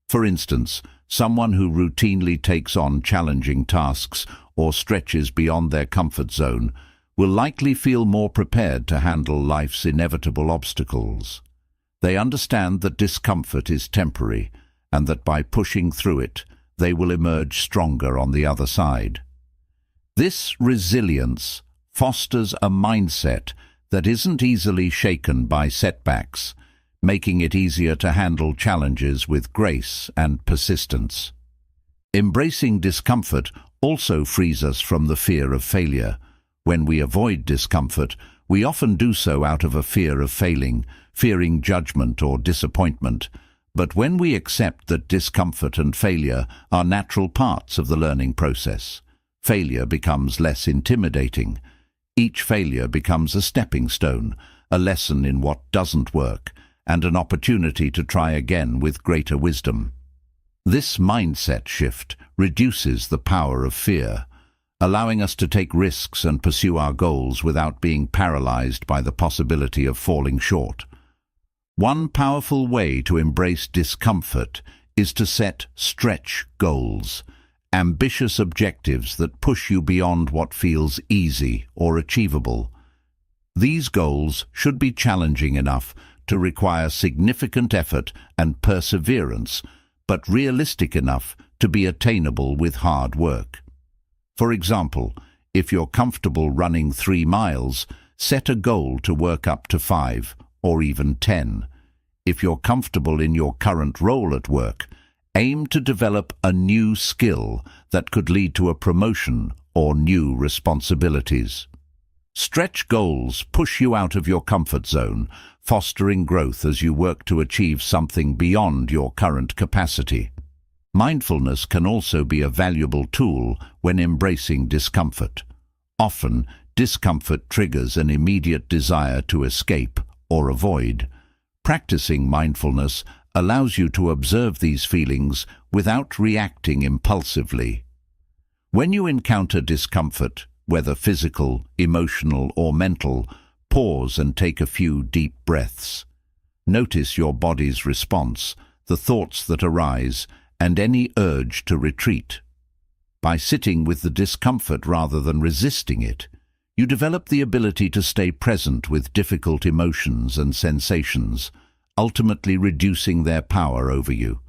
[SPEAKER 2] For instance, someone who routinely takes on challenging tasks or stretches beyond their comfort zone will likely feel more prepared to handle life's inevitable obstacles. They understand that discomfort is temporary and that by pushing through it, they will emerge stronger on the other side. This resilience fosters a mindset that isn't easily shaken by setbacks, making it easier to handle challenges with grace and persistence. Embracing discomfort also frees us from the fear of failure. When we avoid discomfort, we often do so out of a fear of failing, fearing judgment or disappointment. But when we accept that discomfort and failure are natural parts of the learning process, failure becomes less intimidating. Each failure becomes a stepping stone, a lesson in what doesn't work, and an opportunity to try again with greater wisdom. This mindset shift reduces the power of fear, allowing us to take risks and pursue our goals without being paralyzed by the possibility of falling short. One powerful way to embrace discomfort is to set stretch goals, ambitious objectives that push you beyond what feels easy or achievable. These goals should be challenging enough to require significant effort and perseverance, but realistic enough to be attainable with hard work. For example, if you're comfortable running 3 miles, set a goal to work up to 5 or even 10. If you're comfortable in your current role at work, aim to develop a new skill that could lead to a promotion or new responsibilities. Stretch goals push you out of your comfort zone, fostering growth as you work to achieve something beyond your current capacity. Mindfulness can also be a valuable tool when embracing discomfort. Often, discomfort triggers an immediate desire to escape or avoid. Practicing mindfulness allows you to observe these feelings without reacting impulsively. When you encounter discomfort, whether physical, emotional, or mental, pause and take a few deep breaths. Notice your body's response, the thoughts that arise, and any urge to retreat. By sitting with the discomfort rather than resisting it, you develop the ability to stay present with difficult emotions and sensations, ultimately reducing their power over you.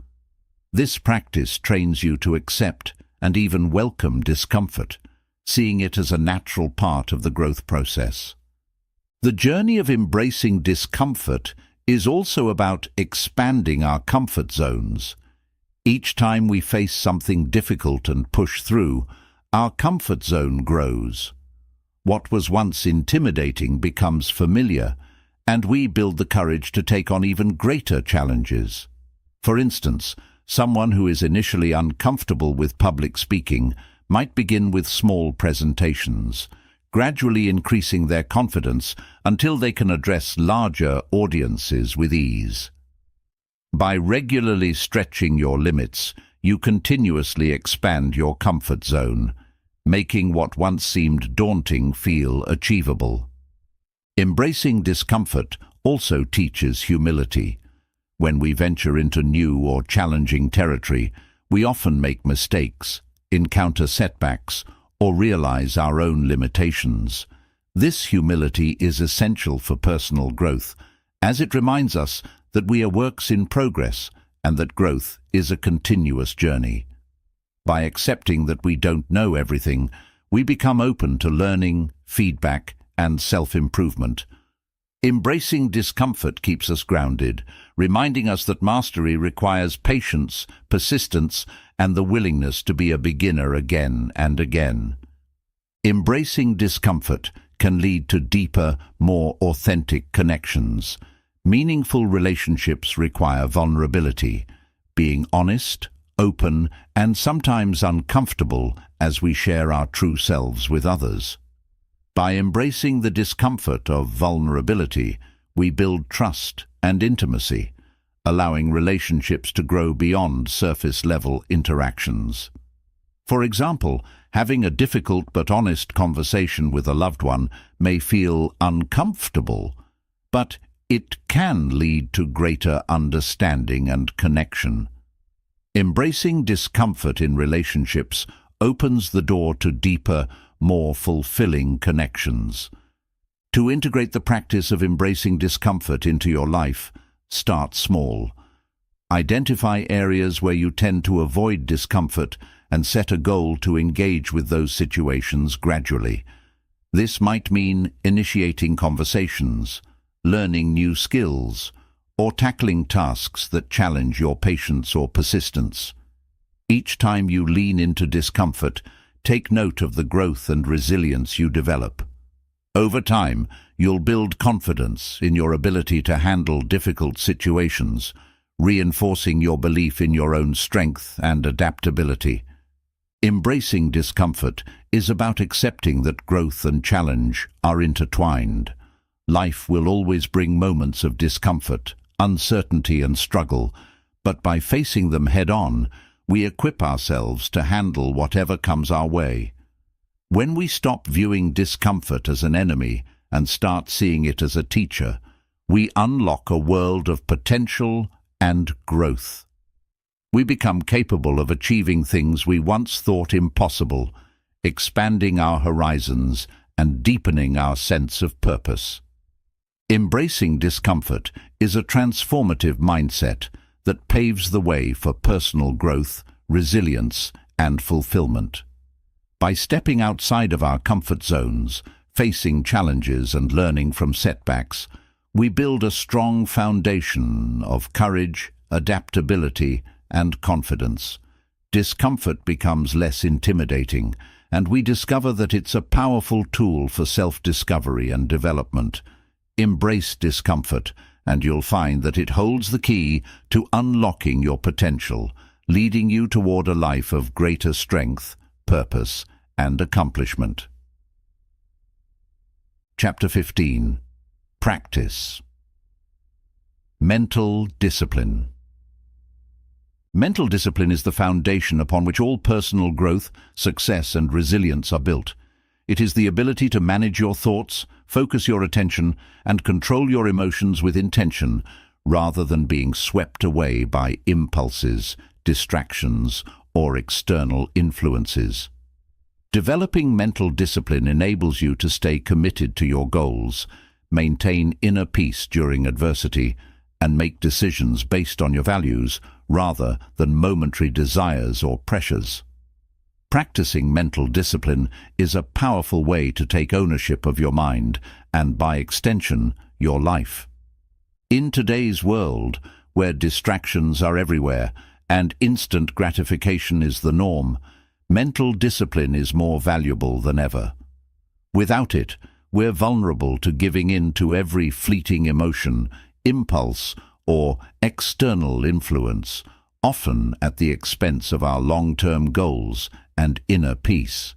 [SPEAKER 2] This practice trains you to accept and even welcome discomfort, seeing it as a natural part of the growth process. The journey of embracing discomfort is also about expanding our comfort zones. Each time we face something difficult and push through, our comfort zone grows. What was once intimidating becomes familiar, and we build the courage to take on even greater challenges. For instance, someone who is initially uncomfortable with public speaking might begin with small presentations, gradually increasing their confidence until they can address larger audiences with ease. By regularly stretching your limits, you continuously expand your comfort zone, making what once seemed daunting feel achievable. Embracing discomfort also teaches humility. When we venture into new or challenging territory, we often make mistakes, encounter setbacks, or realize our own limitations. This humility is essential for personal growth, as it reminds us that we are works in progress and that growth is a continuous journey. By accepting that we don't know everything, we become open to learning, feedback, and self-improvement. Embracing discomfort keeps us grounded, reminding us that mastery requires patience, persistence, and the willingness to be a beginner again and again. Embracing discomfort can lead to deeper, more authentic connections. Meaningful relationships require vulnerability, being honest, open, and sometimes uncomfortable as we share our true selves with others. By embracing the discomfort of vulnerability, we build trust and intimacy, allowing relationships to grow beyond surface-level interactions. For example, having a difficult but honest conversation with a loved one may feel uncomfortable, but it can lead to greater understanding and connection. Embracing discomfort in relationships opens the door to deeper, more fulfilling connections. To integrate the practice of embracing discomfort into your life, start small. Identify areas where you tend to avoid discomfort and set a goal to engage with those situations gradually. This might mean initiating conversations, learning new skills, or tackling tasks that challenge your patience or persistence. Each time you lean into discomfort, take note of the growth and resilience you develop. Over time, you'll build confidence in your ability to handle difficult situations, reinforcing your belief in your own strength and adaptability. Embracing discomfort is about accepting that growth and challenge are intertwined. Life will always bring moments of discomfort, uncertainty, and struggle, but by facing them head-on, we equip ourselves to handle whatever comes our way. When we stop viewing discomfort as an enemy and start seeing it as a teacher, we unlock a world of potential and growth. We become capable of achieving things we once thought impossible, expanding our horizons and deepening our sense of purpose. Embracing discomfort is a transformative mindset that paves the way for personal growth, resilience, and fulfillment. By stepping outside of our comfort zones, facing challenges and learning from setbacks, we build a strong foundation of courage, adaptability, and confidence. Discomfort becomes less intimidating, and we discover that it's a powerful tool for self-discovery and development. Embrace discomfort, and you'll find that it holds the key to unlocking your potential, leading you toward a life of greater strength, purpose, and accomplishment. Chapter 15. Practice. Mental discipline. Mental discipline is the foundation upon which all personal growth, success, and resilience are built. It is the ability to manage your thoughts, focus your attention, and control your emotions with intention, rather than being swept away by impulses, distractions, or external influences. Developing mental discipline enables you to stay committed to your goals, maintain inner peace during adversity, and make decisions based on your values rather than momentary desires or pressures. Practicing mental discipline is a powerful way to take ownership of your mind and, by extension, your life. In today's world, where distractions are everywhere and instant gratification is the norm, mental discipline is more valuable than ever. Without it, we're vulnerable to giving in to every fleeting emotion, impulse, or external influence, often at the expense of our long-term goals and inner peace.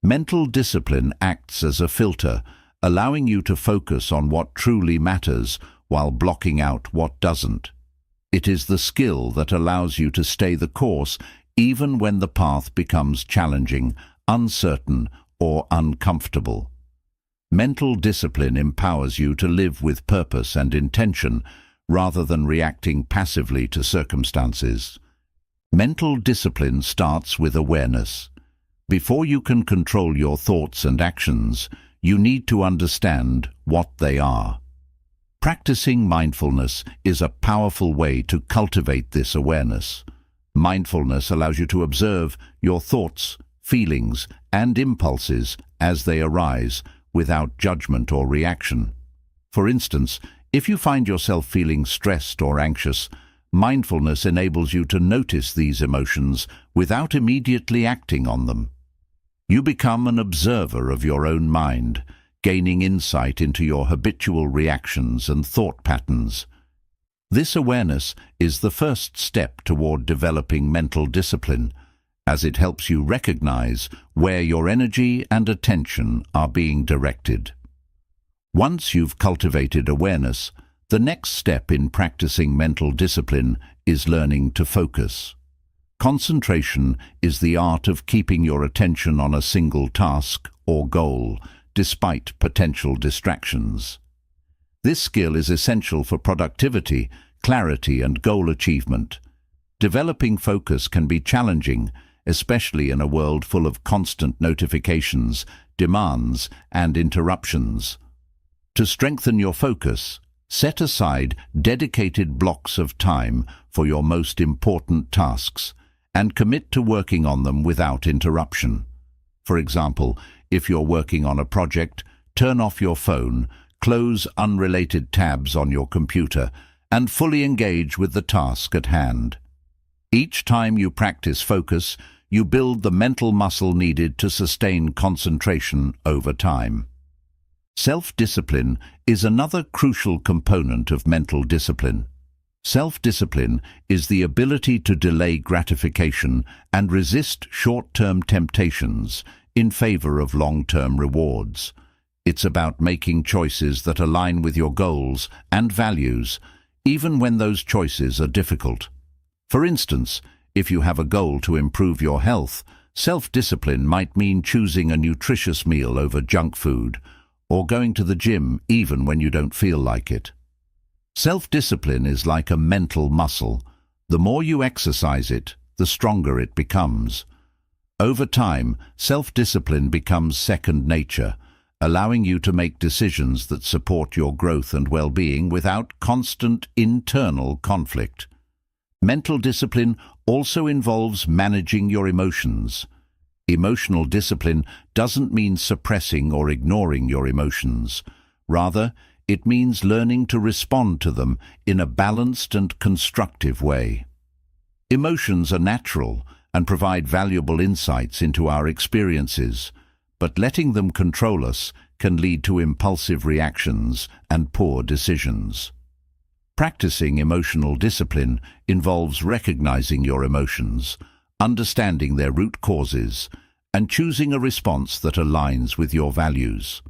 [SPEAKER 2] Mental discipline acts as a filter, allowing you to focus on what truly matters while blocking out what doesn't. It is the skill that allows you to stay the course even when the path becomes challenging, uncertain, or uncomfortable. Mental discipline empowers you to live with purpose and intention rather than reacting passively to circumstances. Mental discipline starts with awareness. Before you can control your thoughts and actions, you need to understand what they are. Practicing mindfulness is a powerful way to cultivate this awareness. Mindfulness allows you to observe your thoughts, feelings, and impulses as they arise without judgment or reaction. For instance, if you find yourself feeling stressed or anxious, mindfulness enables you to notice these emotions without immediately acting on them. You become an observer of your own mind, gaining insight into your habitual reactions and thought patterns. This awareness is the first step toward developing mental discipline, as it helps you recognize where your energy and attention are being directed. Once you've cultivated awareness, the next step in practicing mental discipline is learning to focus. Concentration is the art of keeping your attention on a single task or goal, despite potential distractions. This skill is essential for productivity, clarity, and goal achievement. Developing focus can be challenging, especially in a world full of constant notifications, demands, and interruptions. To strengthen your focus, set aside dedicated blocks of time for your most important tasks and commit to working on them without interruption. For example, if you're working on a project, turn off your phone, close unrelated tabs on your computer, and fully engage with the task at hand. Each time you practice focus, you build the mental muscle needed to sustain concentration over time. Self-discipline is another crucial component of mental discipline. Self-discipline is the ability to delay gratification and resist short-term temptations in favor of long-term rewards. It's about making choices that align with your goals and values, even when those choices are difficult. For instance, If you have a goal to improve your health, self-discipline might mean choosing a nutritious meal over junk food, or going to the gym even when you don't feel like it. Self-discipline is like a mental muscle. The more you exercise it, the stronger it becomes. Over time, self-discipline becomes second nature, allowing you to make decisions that support your growth and well-being without constant internal conflict. Mental discipline also involves managing your emotions. Emotional discipline doesn't mean suppressing or ignoring your emotions. Rather, it means learning to respond to them in a balanced and constructive way. Emotions are natural and provide valuable insights into our experiences, but letting them control us can lead to impulsive reactions and poor decisions. Practicing emotional discipline involves recognizing your emotions, understanding their root causes, and choosing a response that aligns with your values.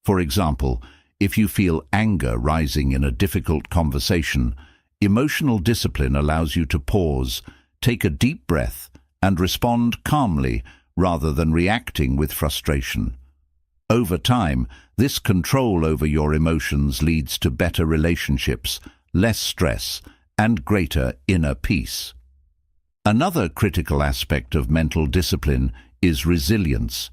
[SPEAKER 2] For example, if you feel anger rising in a difficult conversation, emotional discipline allows you to pause, take a deep breath, and respond calmly rather than reacting with frustration. Over time, this control over your emotions leads to better relationships, less stress, and greater inner peace. Another critical aspect of mental discipline is resilience.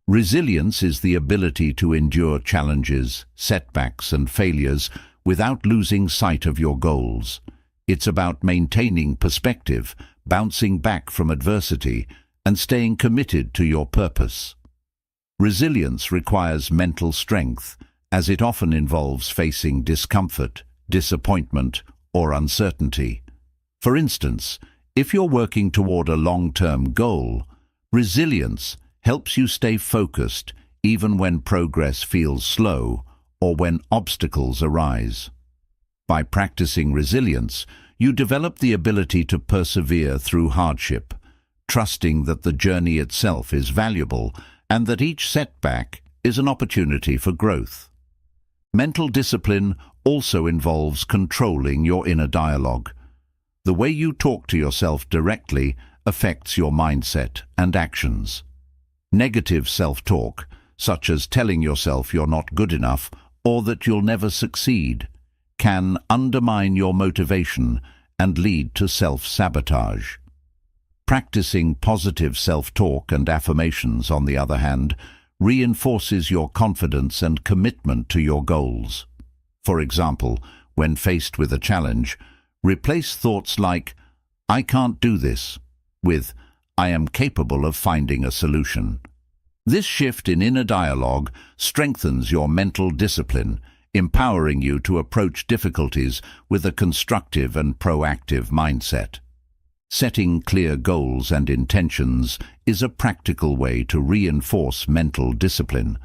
[SPEAKER 2] Resilience is the ability to endure challenges, setbacks, and failures without losing sight of your goals. It's about maintaining perspective, bouncing back from adversity, and staying committed to your purpose. Resilience requires mental strength, as it often involves facing discomfort, disappointment, or uncertainty. For instance, if you're working toward a long-term goal, resilience helps you stay focused even when progress feels slow or when obstacles arise. By practicing resilience, you develop the ability to persevere through hardship, trusting that the journey itself is valuable and that each setback is an opportunity for growth. Mental discipline also involves controlling your inner dialogue. The way you talk to yourself directly affects your mindset and actions. Negative self-talk, such as telling yourself you're not good enough or that you'll never succeed, can undermine your motivation and lead to self-sabotage. Practicing positive self-talk and affirmations, on the other hand, reinforces your confidence and commitment to your goals. For example, when faced with a challenge, replace thoughts like, "I can't do this," with, "I am capable of finding a solution." This shift in inner dialogue strengthens your mental discipline, empowering you to approach difficulties with a constructive and proactive mindset. Setting clear goals and intentions is a practical way to reinforce mental discipline.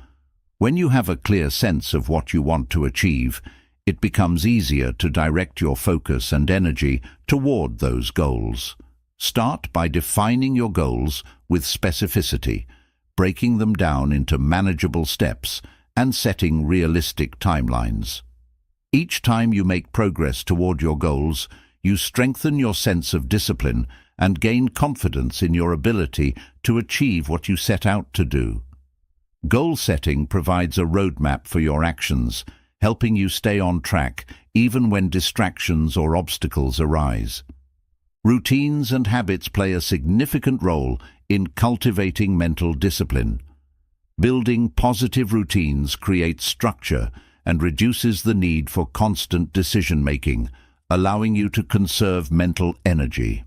[SPEAKER 2] When you have a clear sense of what you want to achieve, it becomes easier to direct your focus and energy toward those goals. Start by defining your goals with specificity, breaking them down into manageable steps, and setting realistic timelines. Each time you make progress toward your goals, you strengthen your sense of discipline and gain confidence in your ability to achieve what you set out to do. Goal setting provides a roadmap for your actions, helping you stay on track even when distractions or obstacles arise. Routines and habits play a significant role in cultivating mental discipline. Building positive routines creates structure and reduces the need for constant decision-making, allowing you to conserve mental energy.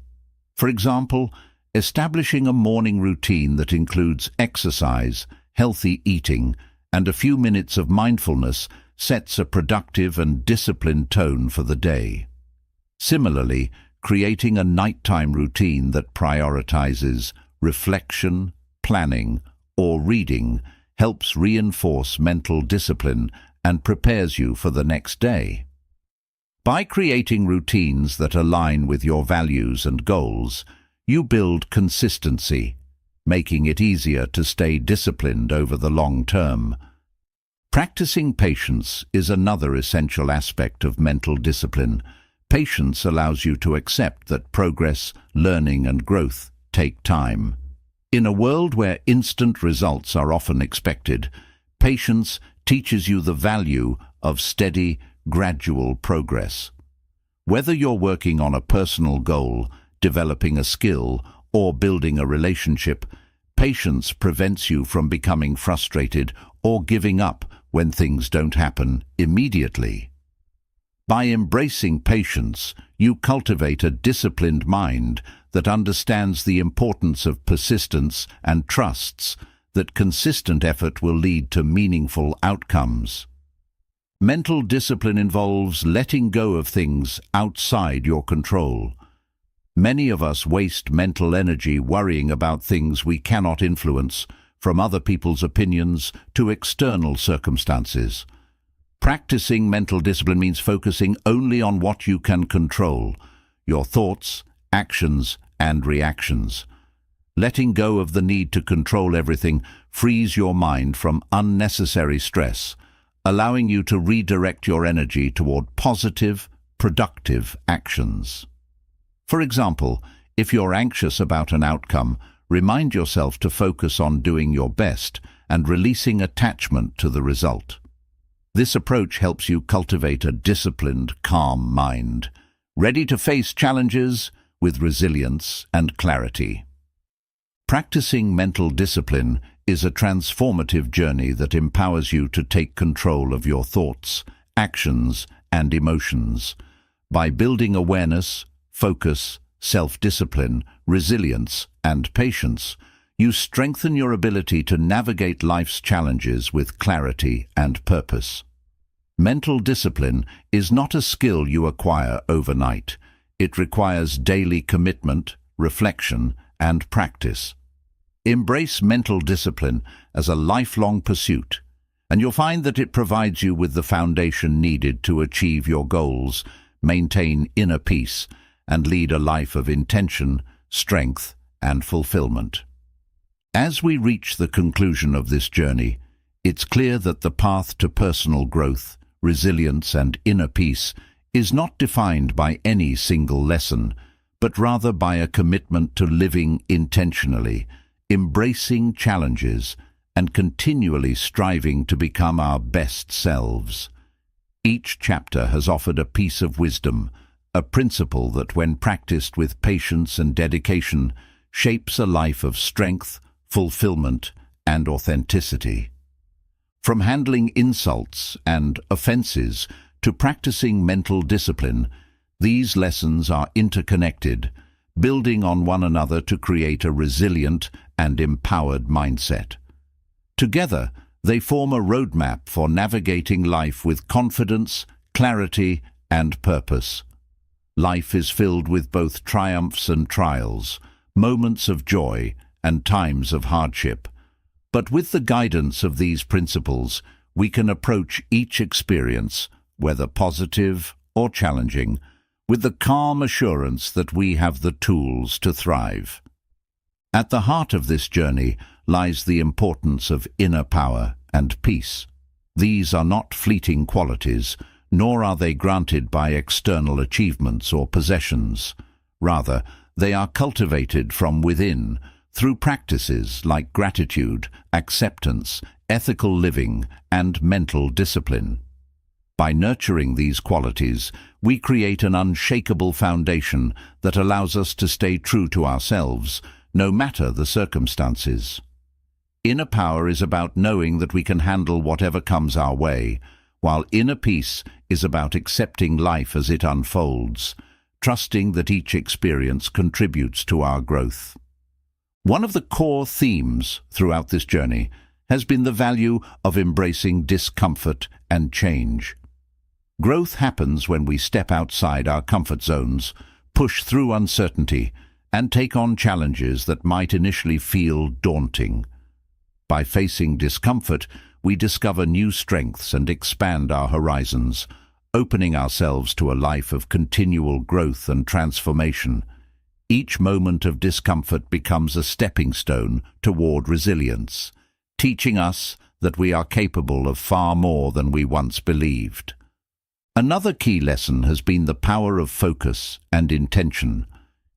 [SPEAKER 2] For example, establishing a morning routine that includes exercise, healthy eating, and a few minutes of mindfulness sets a productive and disciplined tone for the day. Similarly, creating a nighttime routine that prioritizes reflection, planning, or reading helps reinforce mental discipline and prepares you for the next day. By creating routines that align with your values and goals, you build consistency, making it easier to stay disciplined over the long term. Practicing patience is another essential aspect of mental discipline. Patience allows you to accept that progress, learning, and growth take time. In a world where instant results are often expected, patience teaches you the value of steady, gradual progress. Whether you're working on a personal goal, developing a skill, or building a relationship, patience prevents you from becoming frustrated or giving up when things don't happen immediately. By embracing patience, you cultivate a disciplined mind that understands the importance of persistence and trusts that consistent effort will lead to meaningful outcomes. Mental discipline involves letting go of things outside your control. Many of us waste mental energy worrying about things we cannot influence, from other people's opinions to external circumstances. Practicing mental discipline means focusing only on what you can control: your thoughts, actions, and reactions. Letting go of the need to control everything frees your mind from unnecessary stress, allowing you to redirect your energy toward positive, productive actions. For example, if you're anxious about an outcome, remind yourself to focus on doing your best and releasing attachment to the result. This approach helps you cultivate a disciplined, calm mind, ready to face challenges with resilience and clarity. Practicing mental discipline is a transformative journey that empowers you to take control of your thoughts, actions, and emotions. By building awareness, focus, self-discipline, resilience, and patience, you strengthen your ability to navigate life's challenges with clarity and purpose. Mental discipline is not a skill you acquire overnight. It requires daily commitment, reflection, and practice. Embrace mental discipline as a lifelong pursuit, and you'll find that it provides you with the foundation needed to achieve your goals, maintain inner peace, and lead a life of intention, strength, and fulfillment. As we reach the conclusion of this journey, it's clear that the path to personal growth, resilience, and inner peace is not defined by any single lesson, but rather by a commitment to living intentionally, embracing challenges, and continually striving to become our best selves. Each chapter has offered a piece of wisdom, a principle that, when practiced with patience and dedication, shapes a life of strength, fulfillment, and authenticity. From handling insults and offenses to practicing mental discipline, these lessons are interconnected, building on one another to create a resilient and empowered mindset. Together, they form a roadmap for navigating life with confidence, clarity, and purpose. Life is filled with both triumphs and trials, moments of joy and times of hardship. But with the guidance of these principles, we can approach each experience, whether positive or challenging, with the calm assurance that we have the tools to thrive. At the heart of this journey lies the importance of inner power and peace. These are not fleeting qualities, nor are they granted by external achievements or possessions. Rather, they are cultivated from within, through practices like gratitude, acceptance, ethical living, and mental discipline. By nurturing these qualities, we create an unshakable foundation that allows us to stay true to ourselves, no matter the circumstances. Inner power is about knowing that we can handle whatever comes our way, while inner peace is about accepting life as it unfolds, trusting that each experience contributes to our growth. One of the core themes throughout this journey has been the value of embracing discomfort and change. Growth happens when we step outside our comfort zones, push through uncertainty, and take on challenges that might initially feel daunting. By facing discomfort, we discover new strengths and expand our horizons, opening ourselves to a life of continual growth and transformation. Each moment of discomfort becomes a stepping stone toward resilience, teaching us that we are capable of far more than we once believed. Another key lesson has been the power of focus and intention.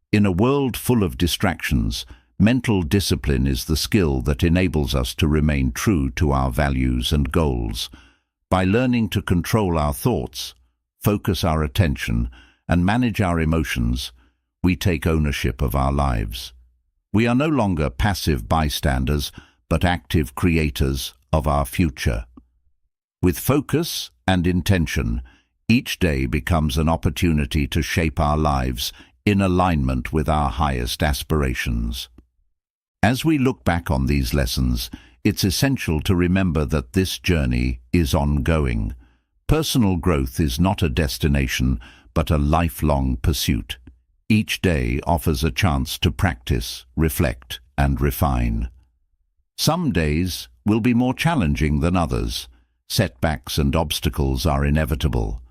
[SPEAKER 2] In a world full of distractions, mental discipline is the skill that enables us to remain true to our values and goals. By learning to control our thoughts, focus our attention, and manage our emotions, we take ownership of our lives. We are no longer passive bystanders, but active creators of our future. With focus and intention, each day becomes an opportunity to shape our lives in alignment with our highest aspirations. As we look back on these lessons, it's essential to remember that this journey is ongoing. Personal growth is not a destination, but a lifelong pursuit. Each day offers a chance to practice, reflect, and refine. Some days will be more challenging than others. Setbacks and obstacles are inevitable.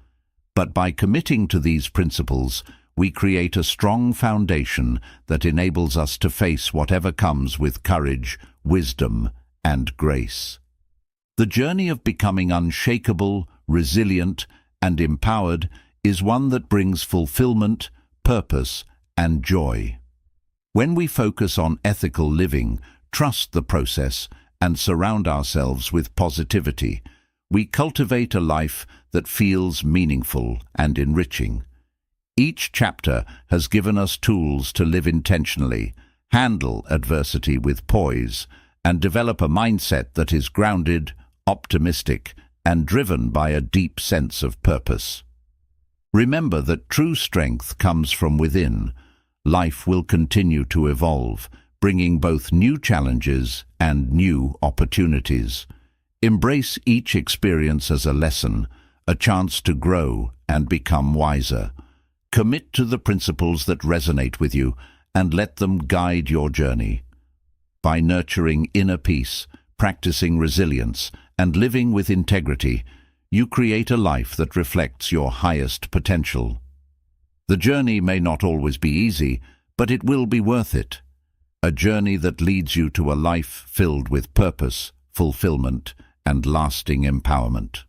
[SPEAKER 2] But by committing to these principles, we create a strong foundation that enables us to face whatever comes with courage, wisdom, and grace. The journey of becoming unshakable, resilient, and empowered is one that brings fulfillment, purpose, and joy. When we focus on ethical living, trust the process, and surround ourselves with positivity, we cultivate a life that feels meaningful and enriching. Each chapter has given us tools to live intentionally, handle adversity with poise, and develop a mindset that is grounded, optimistic, and driven by a deep sense of purpose. Remember that true strength comes from within. Life will continue to evolve, bringing both new challenges and new opportunities. Embrace each experience as a lesson, a chance to grow and become wiser. Commit to the principles that resonate with you and let them guide your journey. By nurturing inner peace, practicing resilience, and living with integrity, you create a life that reflects your highest potential. The journey may not always be easy, but it will be worth it. A journey that leads you to a life filled with purpose, fulfillment, and lasting empowerment.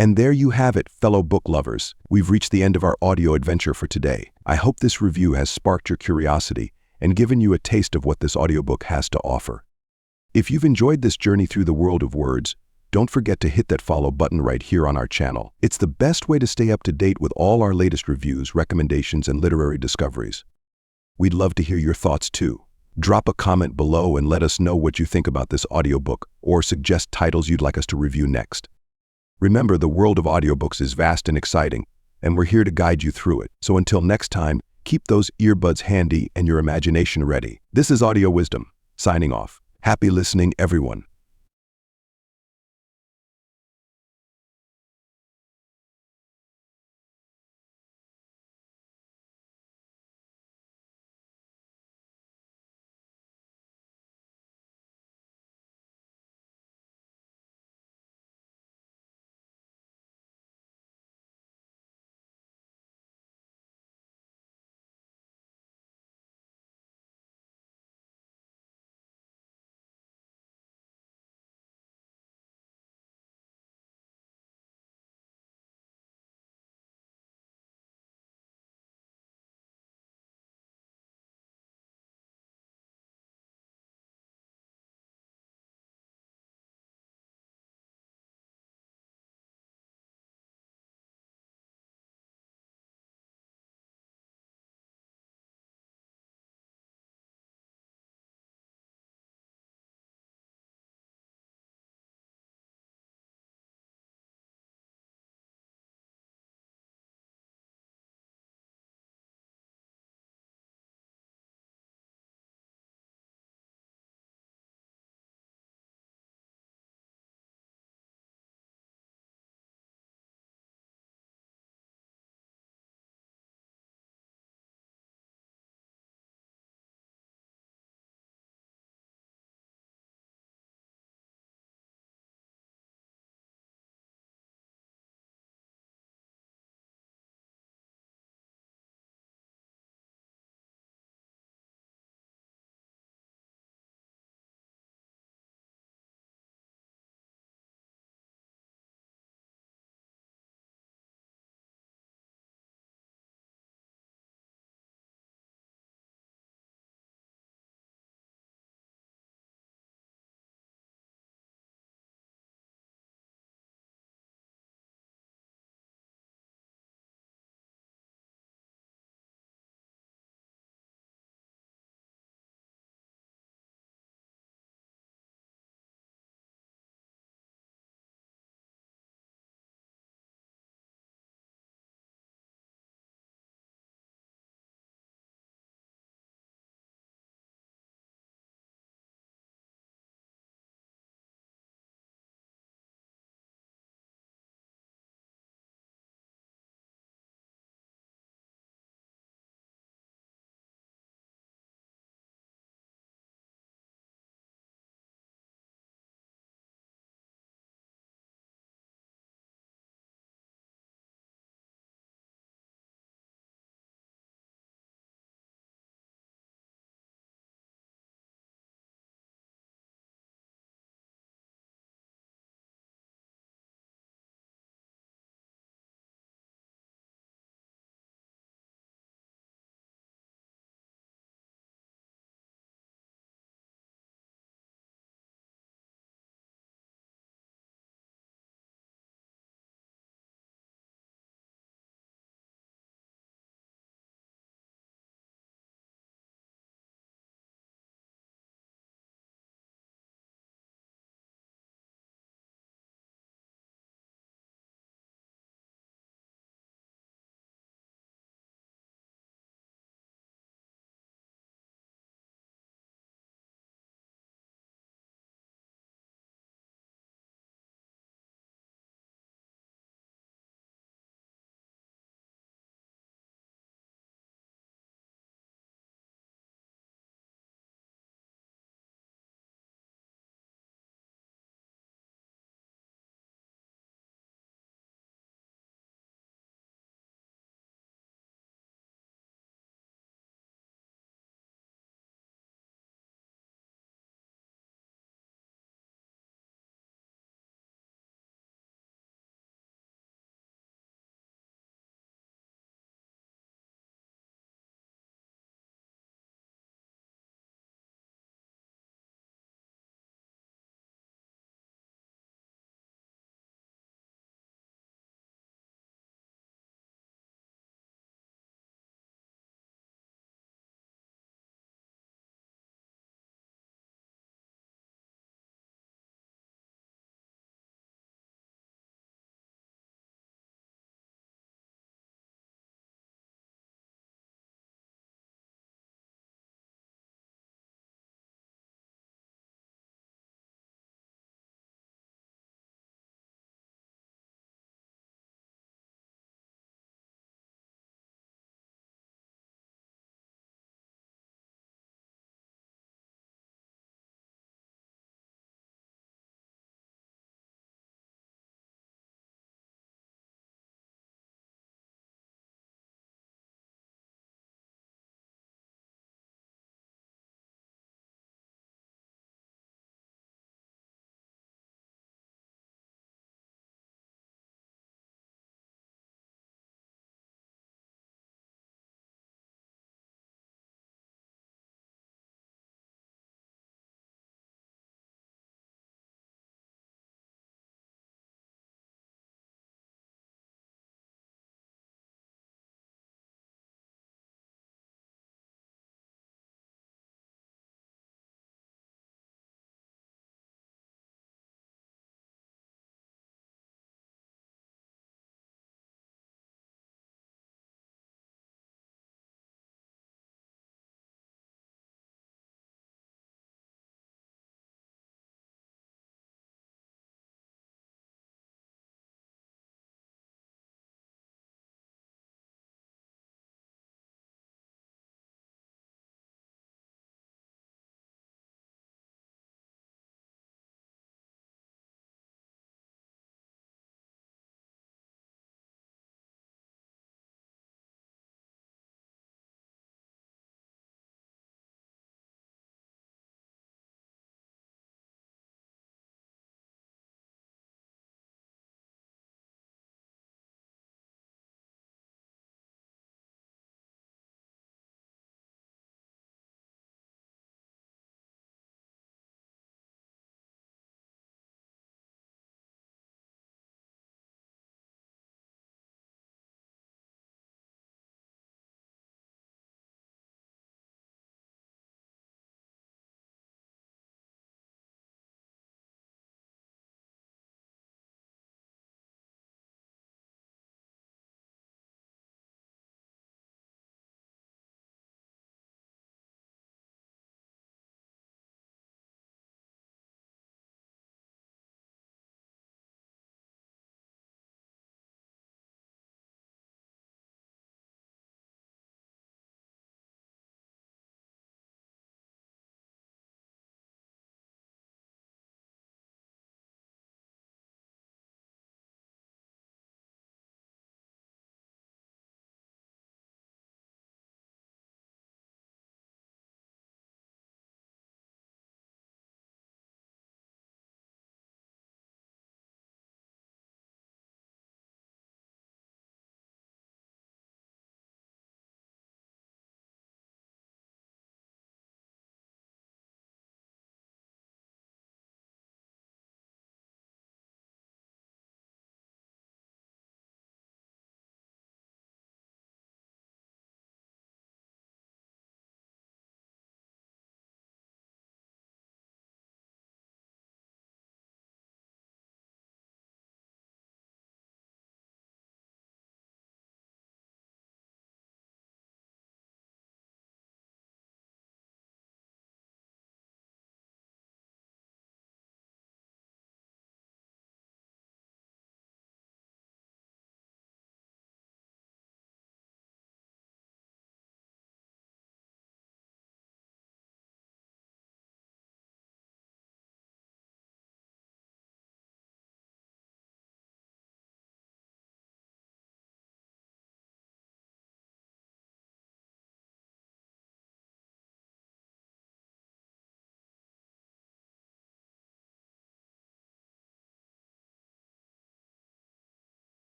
[SPEAKER 1] And there you have it, fellow book lovers. We've reached the end of our audio adventure for today. I hope this review has sparked your curiosity and given you a taste of what this audiobook has to offer. If you've enjoyed this journey through the world of words, don't forget to hit that follow button right here on our channel. It's the best way to stay up to date with all our latest reviews, recommendations, and literary discoveries. We'd love to hear your thoughts too. Drop a comment below and let us know what you think about this audiobook or suggest titles you'd like us to review next. Remember, the world of audiobooks is vast and exciting, and we're here to guide you through it. So until next time, keep those earbuds handy and your imagination ready. This is Audio Wisdom, signing off. Happy listening, everyone.